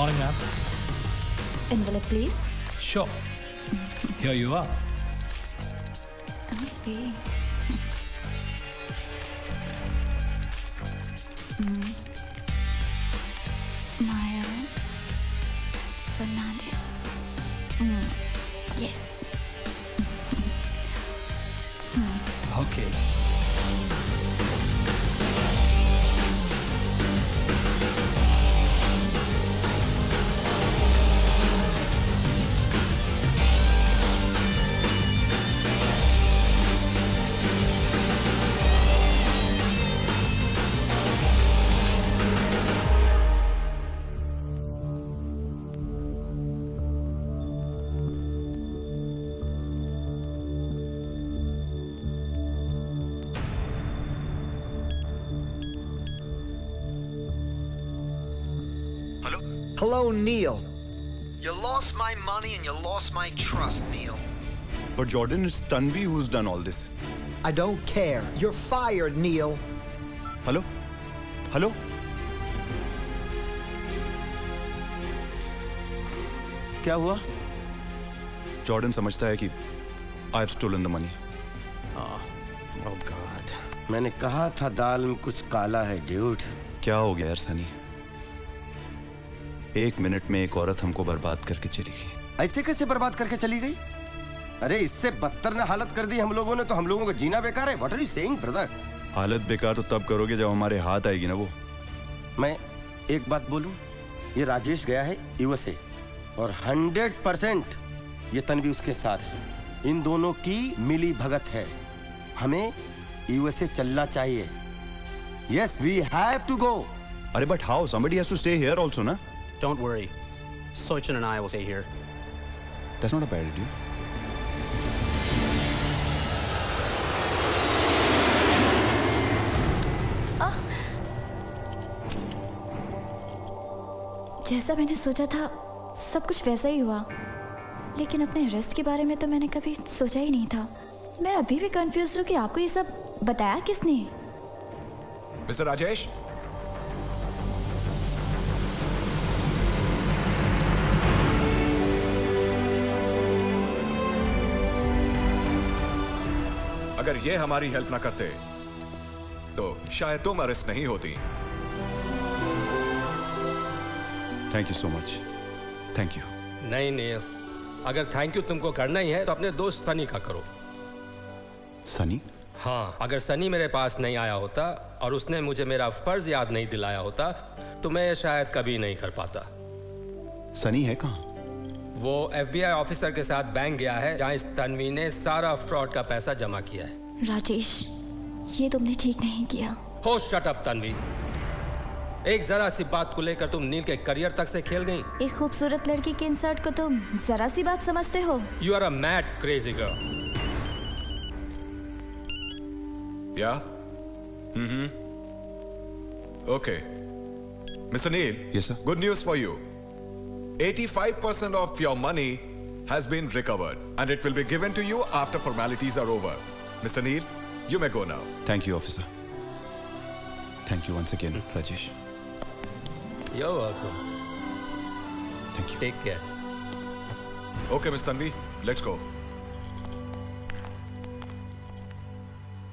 S6: morning, ma'am.
S17: Envelope, please.
S6: Sure. Here you are.
S17: Okay. Maya Fernandez. Yes.
S6: Okay.
S16: Hello, Neil. You lost my money and you lost my trust, Neil.
S1: But Jordan, it's Tanvi who's done all this.
S16: I don't care. You're fired, Neil.
S1: Hello? Hello?
S2: क्या हुआ?
S1: Jordan समझता है कि I've stolen the money.
S2: Oh God. मैंने कहा था दाल में कुछ काला है, dude.
S1: क्या हो गया यार सनी? 1 मिनट में एक औरत हमको बर्बाद करके चली गई।
S2: ऐसे कैसे बर्बाद करके चली गई? अरे इससे बदतर ने हालत कर दी हम लोगों ने, तो हम लोगों का जीना बेकार है। What are you saying, brother?
S1: हालत बेकार तो तब करोगे जब हमारे हाथ आएगी ना वो।
S2: मैं एक बात बोलूं, ये राजेश गया है यूएसए और 100% ये तन्वी उसके साथ है। इन दोनों की मिली भगत है। हमें यूएसए चलना चाहिए। Yes, we have to go.
S1: अरे but how? Somebody has to stay here also, ना?
S9: Don't worry. Sochin and I will stay here.
S1: That's not a bad idea.
S17: जैसा मैंने सोचा था सब कुछ वैसा ही हुआ, लेकिन अपने अरेस्ट के बारे में तो मैंने कभी सोचा ही नहीं था। मैं अभी भी कंफ्यूज हूँ कि आपको ये सब बताया किसने?
S5: मिस्टर राजेश, अगर ये हमारी हेल्प ना करते तो शायद तुम अरेस्ट नहीं होती।
S1: Thank you so much. Thank you.
S14: नहीं नील, अगर थैंक यू तुमको करना ही है तो अपने दोस्त सनी का करो।
S1: सनी?
S14: हाँ, अगर सनी मेरे पास नहीं आया होता और उसने मुझे मेरा फर्ज याद नहीं दिलाया होता तो मैं शायद कभी नहीं कर पाता।
S1: सनी है कहाँ?
S14: वो FBI ऑफिसर के साथ बैंक गया है जहाँ इस तन्वी ने सारा फ्रॉड का पैसा जमा किया है।
S17: राजेश, ये तुमने ठीक नहीं किया।
S14: हो शट अप तन्वी। एक जरा सी बात को लेकर तुम नील के करियर तक से खेल गई।
S17: एक खूबसूरत लड़की के इंसर्ट को तुम जरा सी बात समझते हो?
S14: You are a mad crazy girl.
S5: Yeah? Mm-hmm. Okay. Mr. Neil.
S1: Yes, sir.
S5: Good news for you. 85% of your money has been recovered and it will be given to you after formalities are over. Mr. Neil, you may go now.
S1: Thank you, officer. Thank you once again, Rajesh.
S14: You're welcome.
S1: Thank you.
S14: Take care.
S5: Okay, Ms. Tanvi, let's go.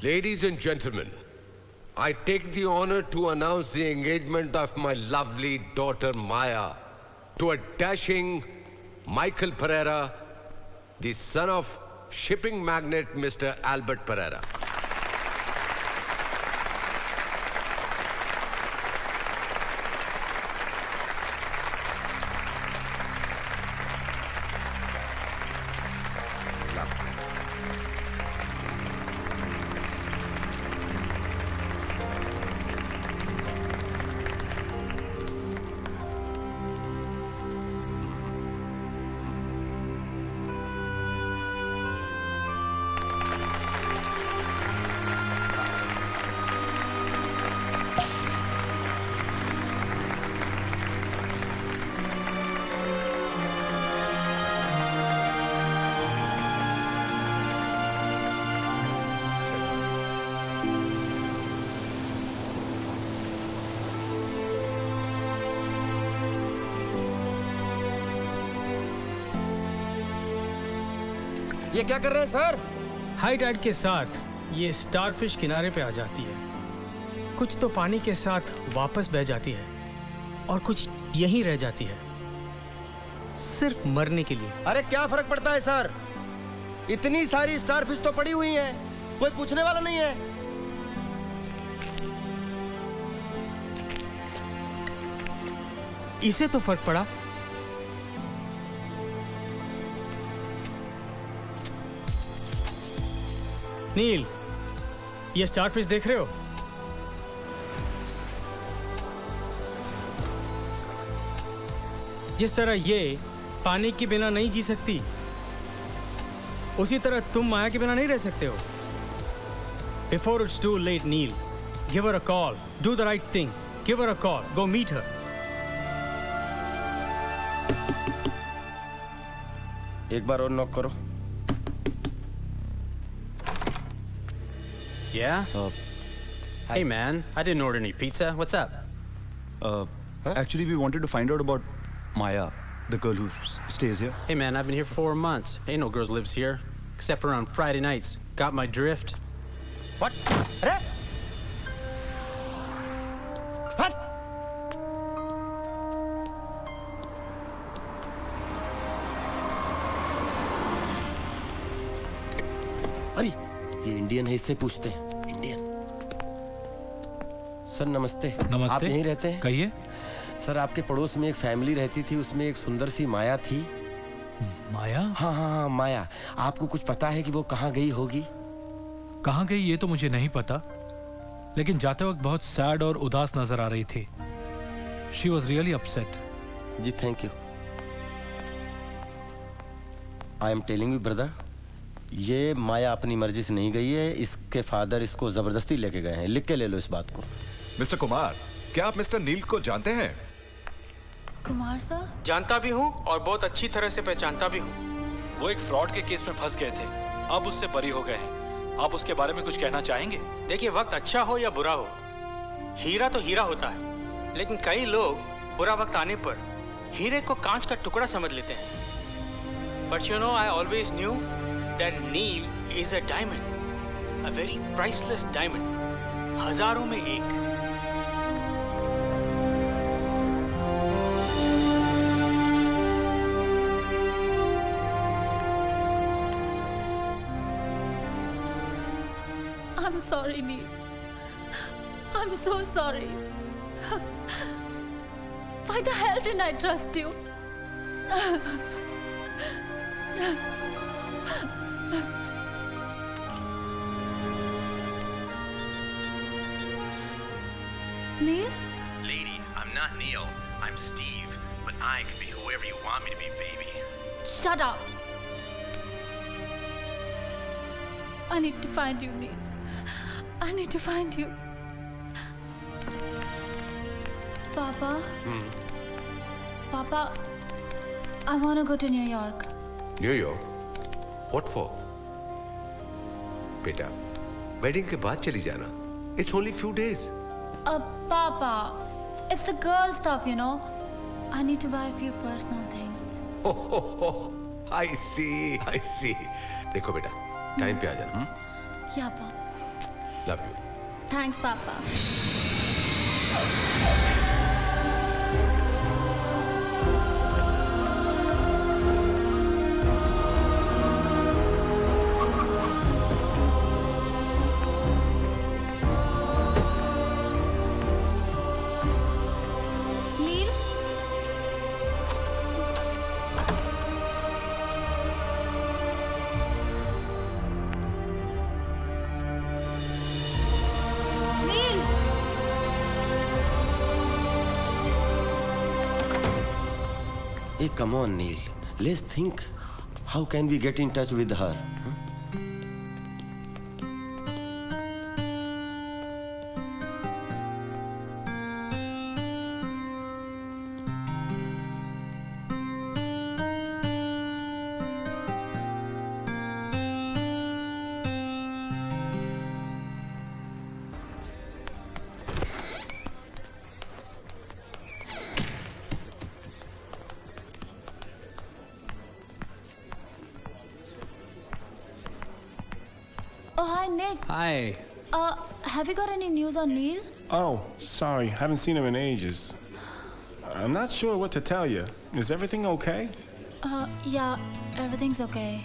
S18: Ladies and gentlemen, I take the honor to announce the engagement of my lovely daughter Maya to a dashing Michael Pereira, the son of shipping magnate Mr. Albert Pereira.
S2: ये क्या कर रहे हैं sir?
S7: High Tide के साथ ये starfish किनारे पे आ जाती है। कुछ तो पानी के साथ वापस बह जाती है और कुछ यहीं रह जाती है, सिर्फ मरने के लिए।
S2: अरे क्या फर्क पड़ता है सर? इतनी सारी स्टारफिश तो पड़ी हुई हैं, कोई पूछने वाला नहीं है।
S7: इसे तो फर्क पड़ा। नील, ये स्टारफिश देख रहे हो? जिस तरह ये पानी के बिना नहीं जी सकती, उसी तरह तुम माया के बिना नहीं रह सकते हो। Before it's too late, Neil, give her a call. Do the right thing. Give her a call. Go meet her.
S2: एक बार और नॉक करो।
S9: Yeah? Hey man, I didn't order any pizza. What's up?
S1: Actually, we wanted to find out about Maya, the girl who stays here.
S9: Hey man, I've been here 4 months. Ain't no girls lives here, except for on Friday nights. Got my drift?
S2: What? अरे? What? अरे ये Indian है, इससे पूछते हैं। Indian. Sir नमस्ते।
S6: नमस्ते।
S2: आप यहीं रहते हैं?
S6: कहिए।
S2: सर आपके पड़ोस में एक फैमिली रहती थी, उसमें एक सुंदर सी माया थी।
S6: माया?
S2: हाँ हाँ हाँ माया। आपको कुछ पता है कि वो कहाँ गई होगी?
S6: कहाँ गई ये तो मुझे नहीं पता, लेकिन जाते वक्त बहुत सैड और उदास नजर आ रही थी। She was really upset.
S2: जी thank you. I am telling you brother, ये माया अपनी मर्जी से नहीं गई है, इसके फादर इसको जबरदस्ती लेके गए हैं। लिख के ले लो इस बात को।
S5: मिस्टर कुमार, क्या आप मिस्टर नील को जानते हैं?
S4: कुमार सर?
S7: जानता भी हूँ और बहुत अच्छी तरह से पहचानता भी हूँ।
S6: वो एक फ्रॉड के केस में फंस गए थे, अब उससे बरी हो गए हैं। आप उसके बारे में कुछ कहना चाहेंगे?
S7: देखिए, वक्त अच्छा हो या बुरा हो, हीरा तो हीरा होता है, लेकिन कई लोग बुरा वक्त आने पर हीरे को कांच का टुकड़ा समझ लेते हैं। But you know, I always knew that Neel is a diamond, a very priceless diamond, हजारों में एक।
S4: I'm sorry, Neil. I'm so sorry. Why the hell didn't I trust you? Neil?
S19: Lady, I'm not Neil. I'm Steve. But I can be whoever you want me to be, baby.
S4: Shut up. I need to find you, Neil. I need to find you. Papa? Papa, I want to go to New York.
S18: New York? What for? बेटा, wedding के बाद चली जाना. It's only few days.
S4: Papa, it's the girl stuff, you know. I need to buy a few personal things.
S18: Oh, I see, I see. देखो बेटा, time पे आ जाना.
S4: Yeah, Papa.
S18: Love you.
S4: Thanks, Papa.
S10: Nil, nil,
S2: Hey, come on, Neil. Let's think. How can we get in touch with her?
S4: Nick.
S20: Hi.
S4: Have you got any news on Neil?
S21: Oh, sorry. Haven't seen him in ages. I'm not sure what to tell you. Is everything okay?
S4: Yeah, everything's okay.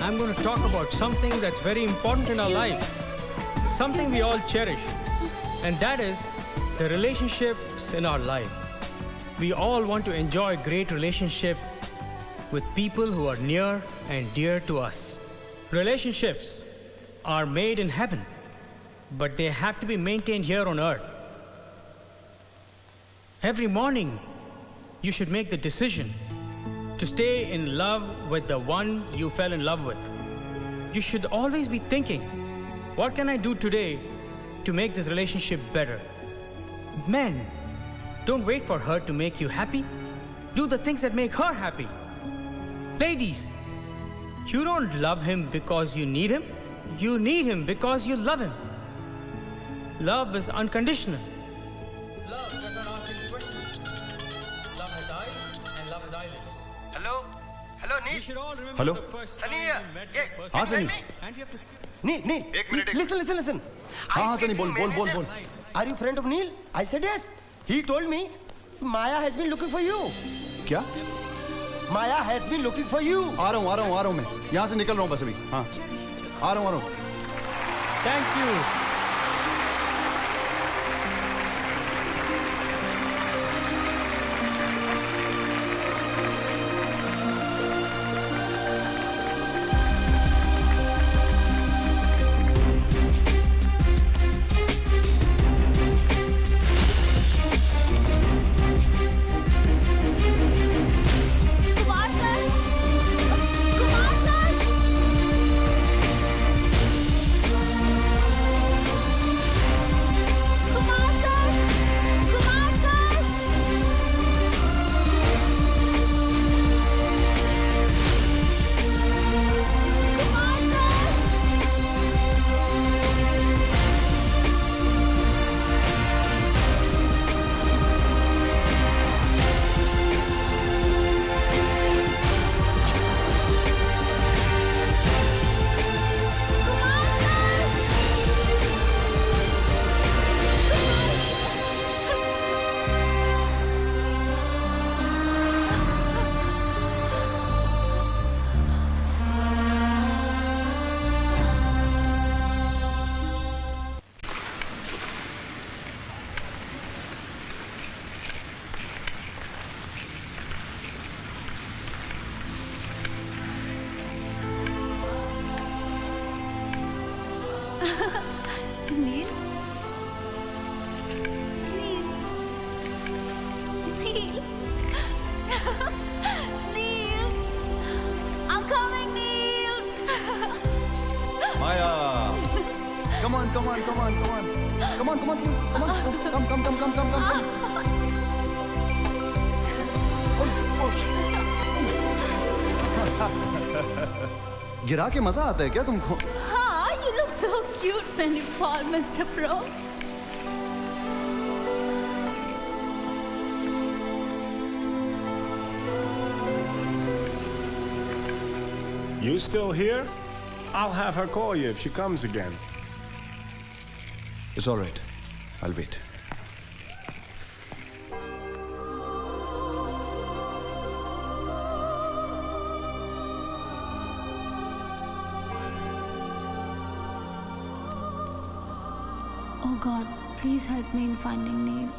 S7: I'm going to talk about something that's very important in our life, something we all cherish, and that is the relationships in our life. We all want to enjoy a great relationship with people who are near and dear to us. Relationships are made in heaven, but they have to be maintained here on earth. Every morning, you should make the decision to stay in love with the one you fell in love with. You should always be thinking, what can I do today to make this relationship better? Men, don't wait for her to make you happy. Do the things that make her happy. Ladies, you don't love him because you need him. You need him because you love him. Love is unconditional. Love does not ask any questions. Love has eyes and love has eyelids.
S2: Hello? Hello, Neil.
S7: You should all remember
S1: Hello?
S7: the first
S2: Sunny
S7: time
S2: here.
S7: you met
S2: Yeah.
S7: the person.
S1: हाँ Sunny
S7: And you have to...
S2: Neil, listen.
S1: हाँ सनी बोल
S2: Are you friend of Neil? I said yes. He told me Maya has been looking for you.
S1: क्या
S2: Maya has been looking for you.
S1: आ रहा हूँ मैं यहाँ से निकल रहा हूँ बस अभी हाँ आ रहा हूँ
S7: Thank you.
S4: Neil? Neil? Neil? Neil? I'm coming, Neil!
S1: Maya! Come on. Come. गिरा के मजा आता है क्या तुमको?
S4: हाँ, you look so cute when you fall, Mr. Pro.
S21: You still here? I'll have her call you if she comes again.
S1: It's all right. I'll wait.
S4: Oh God, please help me in finding Neil.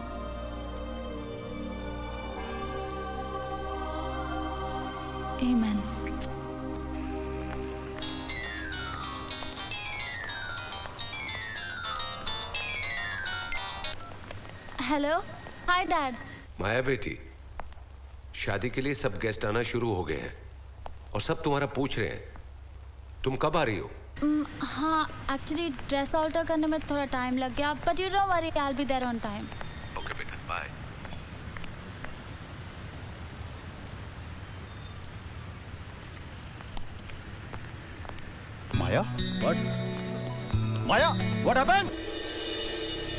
S4: Amen. Hello hi dad
S18: Maya बेटी, शादी के लिए सब guest आना शुरू हो गए हैं और सब तुम्हारा पूछ रहे हैं तुम कब आ रही हो।
S4: हाँ, एक्चुअली ड्रेस ऑल्टर करने में थोड़ा टाइम लग गया, but you don't worry, I will be there on time.
S18: Okay बेटा, bye.
S1: Maya? What? Maya, what happened?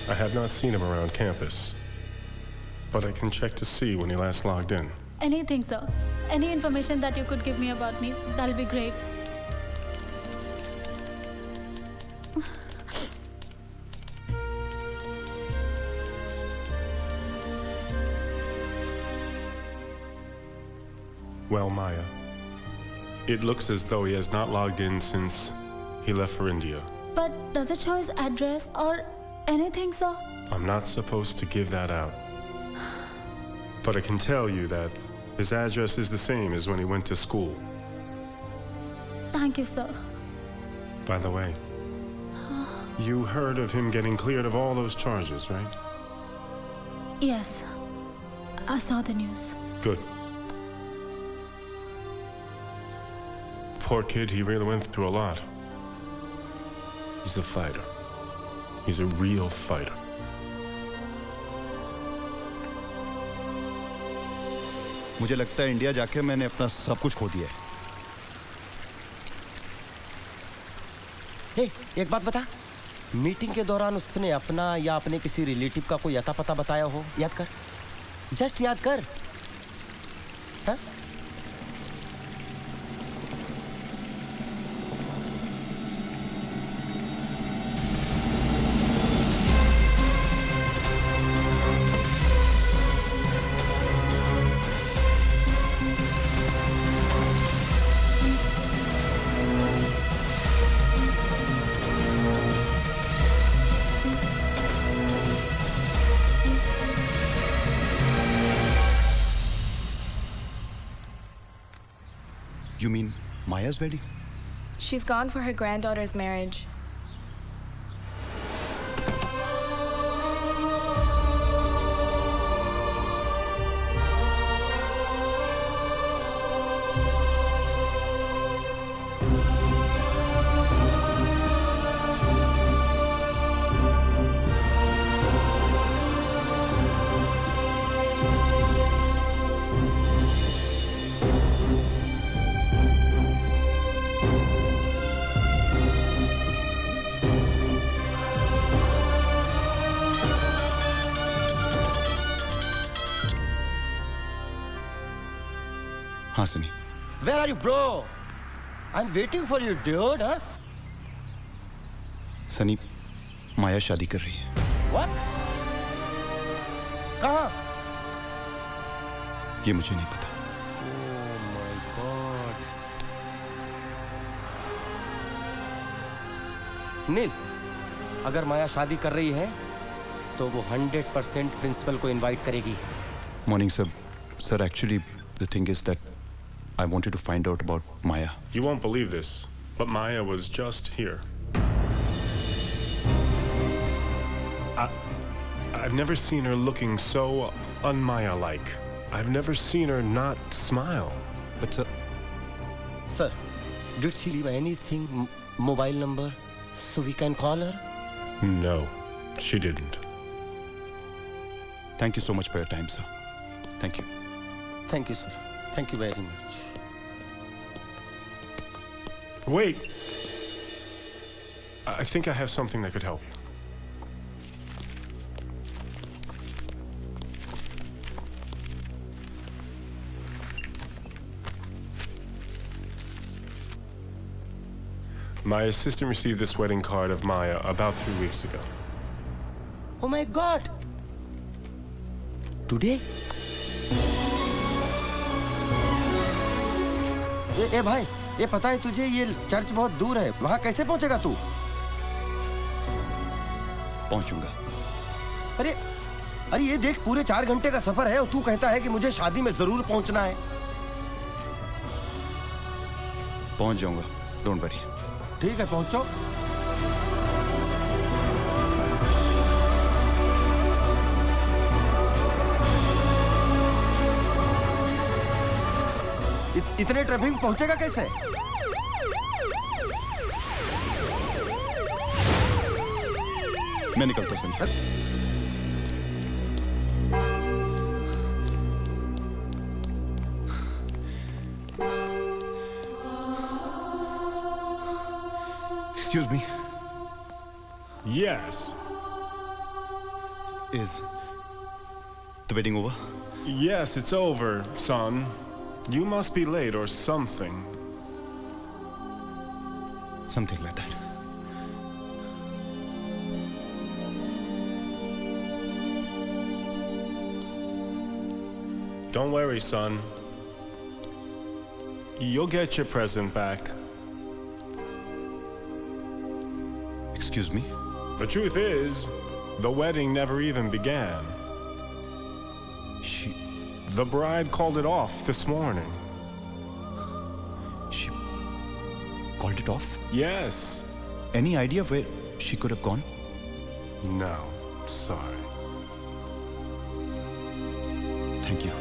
S21: I have not seen him around campus, but I can check to see when he last logged in.
S4: Anything, sir. Any information that you could give me about Neil, that'll be great.
S21: Well, Maya, it looks as though he has not logged in since he left for India.
S4: But does it show his address or anything, sir?
S21: I'm not supposed to give that out. But I can tell you that his address is the same as when he went to school.
S4: Thank you, sir.
S21: By the way, you heard of him getting cleared of all those charges, right?
S4: Yes, I saw the news.
S21: Good. Poor kid, he really went through a lot. He's a fighter. He's a real fighter.
S1: मुझे लगता है India जाके मैंने अपना सब कुछ खो दिया है।
S2: हे, एक बात बता, मीटिंग के दौरान उसने अपना या अपने किसी रिलेटिव का कोई अता पता बताया हो? याद कर, जस्ट याद कर। हाँ?
S1: You mean Maya's wedding?
S3: She's gone for her granddaughter's marriage.
S1: हाँ Sunny.
S2: Where are you, bro? I'm waiting for you, dude. Huh?
S1: Sunny, माया शादी कर रही है।
S2: What? कहाँ?
S1: ये मुझे नहीं पता।
S2: Oh my God. नील, अगर माया शादी कर रही है, तो वो 100% प्रिंसिपल को इनवाइट करेगी।
S1: Morning, sir. Sir, actually, the thing is that I wanted to find out about Maya.
S21: You won't believe this, but Maya was just here. I've never seen her looking so un-Maya-like. I've never seen her not smile.
S1: But sir...
S2: Sir, did she leave anything, mobile number, so we can call her?
S21: No, she didn't.
S1: Thank you so much for your time, sir. Thank you.
S2: Thank you, sir. Thank you very much.
S21: Wait! I think I have something that could help you. My assistant received this wedding card of Maya about 3 weeks ago.
S2: Oh my God! Today? ए भाई, ये पता है तुझे ये church बहुत दूर है, वहाँ कैसे पहुँचेगा तू?
S1: पहुँचूंगा।
S2: अरे ये देख, पूरे 4 घंटे का सफर है और तू कहता है कि मुझे शादी में जरूर पहुँचना है।
S1: पहुँच जाऊंगा, डोंट वरी।
S2: ठीक है, पहुँचो। इतने ट्रैफिक में पहुंचेगा कैसे?
S1: मैं निकलता हूँ Sunny. Excuse me.
S21: Yes.
S1: Is the wedding over?
S21: Yes, it's over, son. You must be late or something.
S1: Something like that.
S21: Don't worry, son. You'll get your present back.
S1: Excuse me?
S21: The truth is, the wedding never even began. The bride called it off this morning.
S1: She called it off?
S21: Yes.
S1: Any idea where she could have gone?
S21: No, sorry.
S1: Thank you.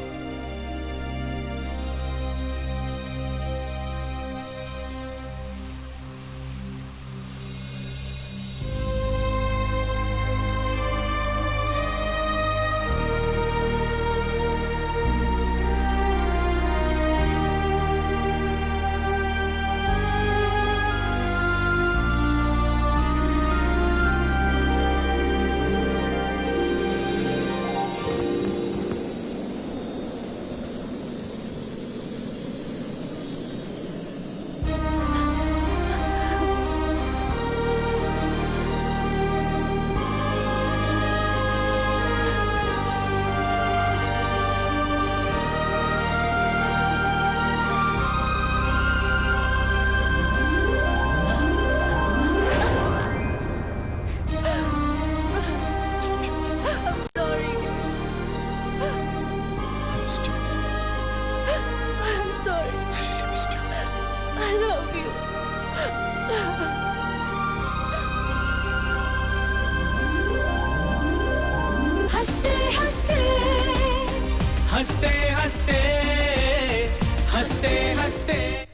S9: हंसते हंसते हंसते हंसते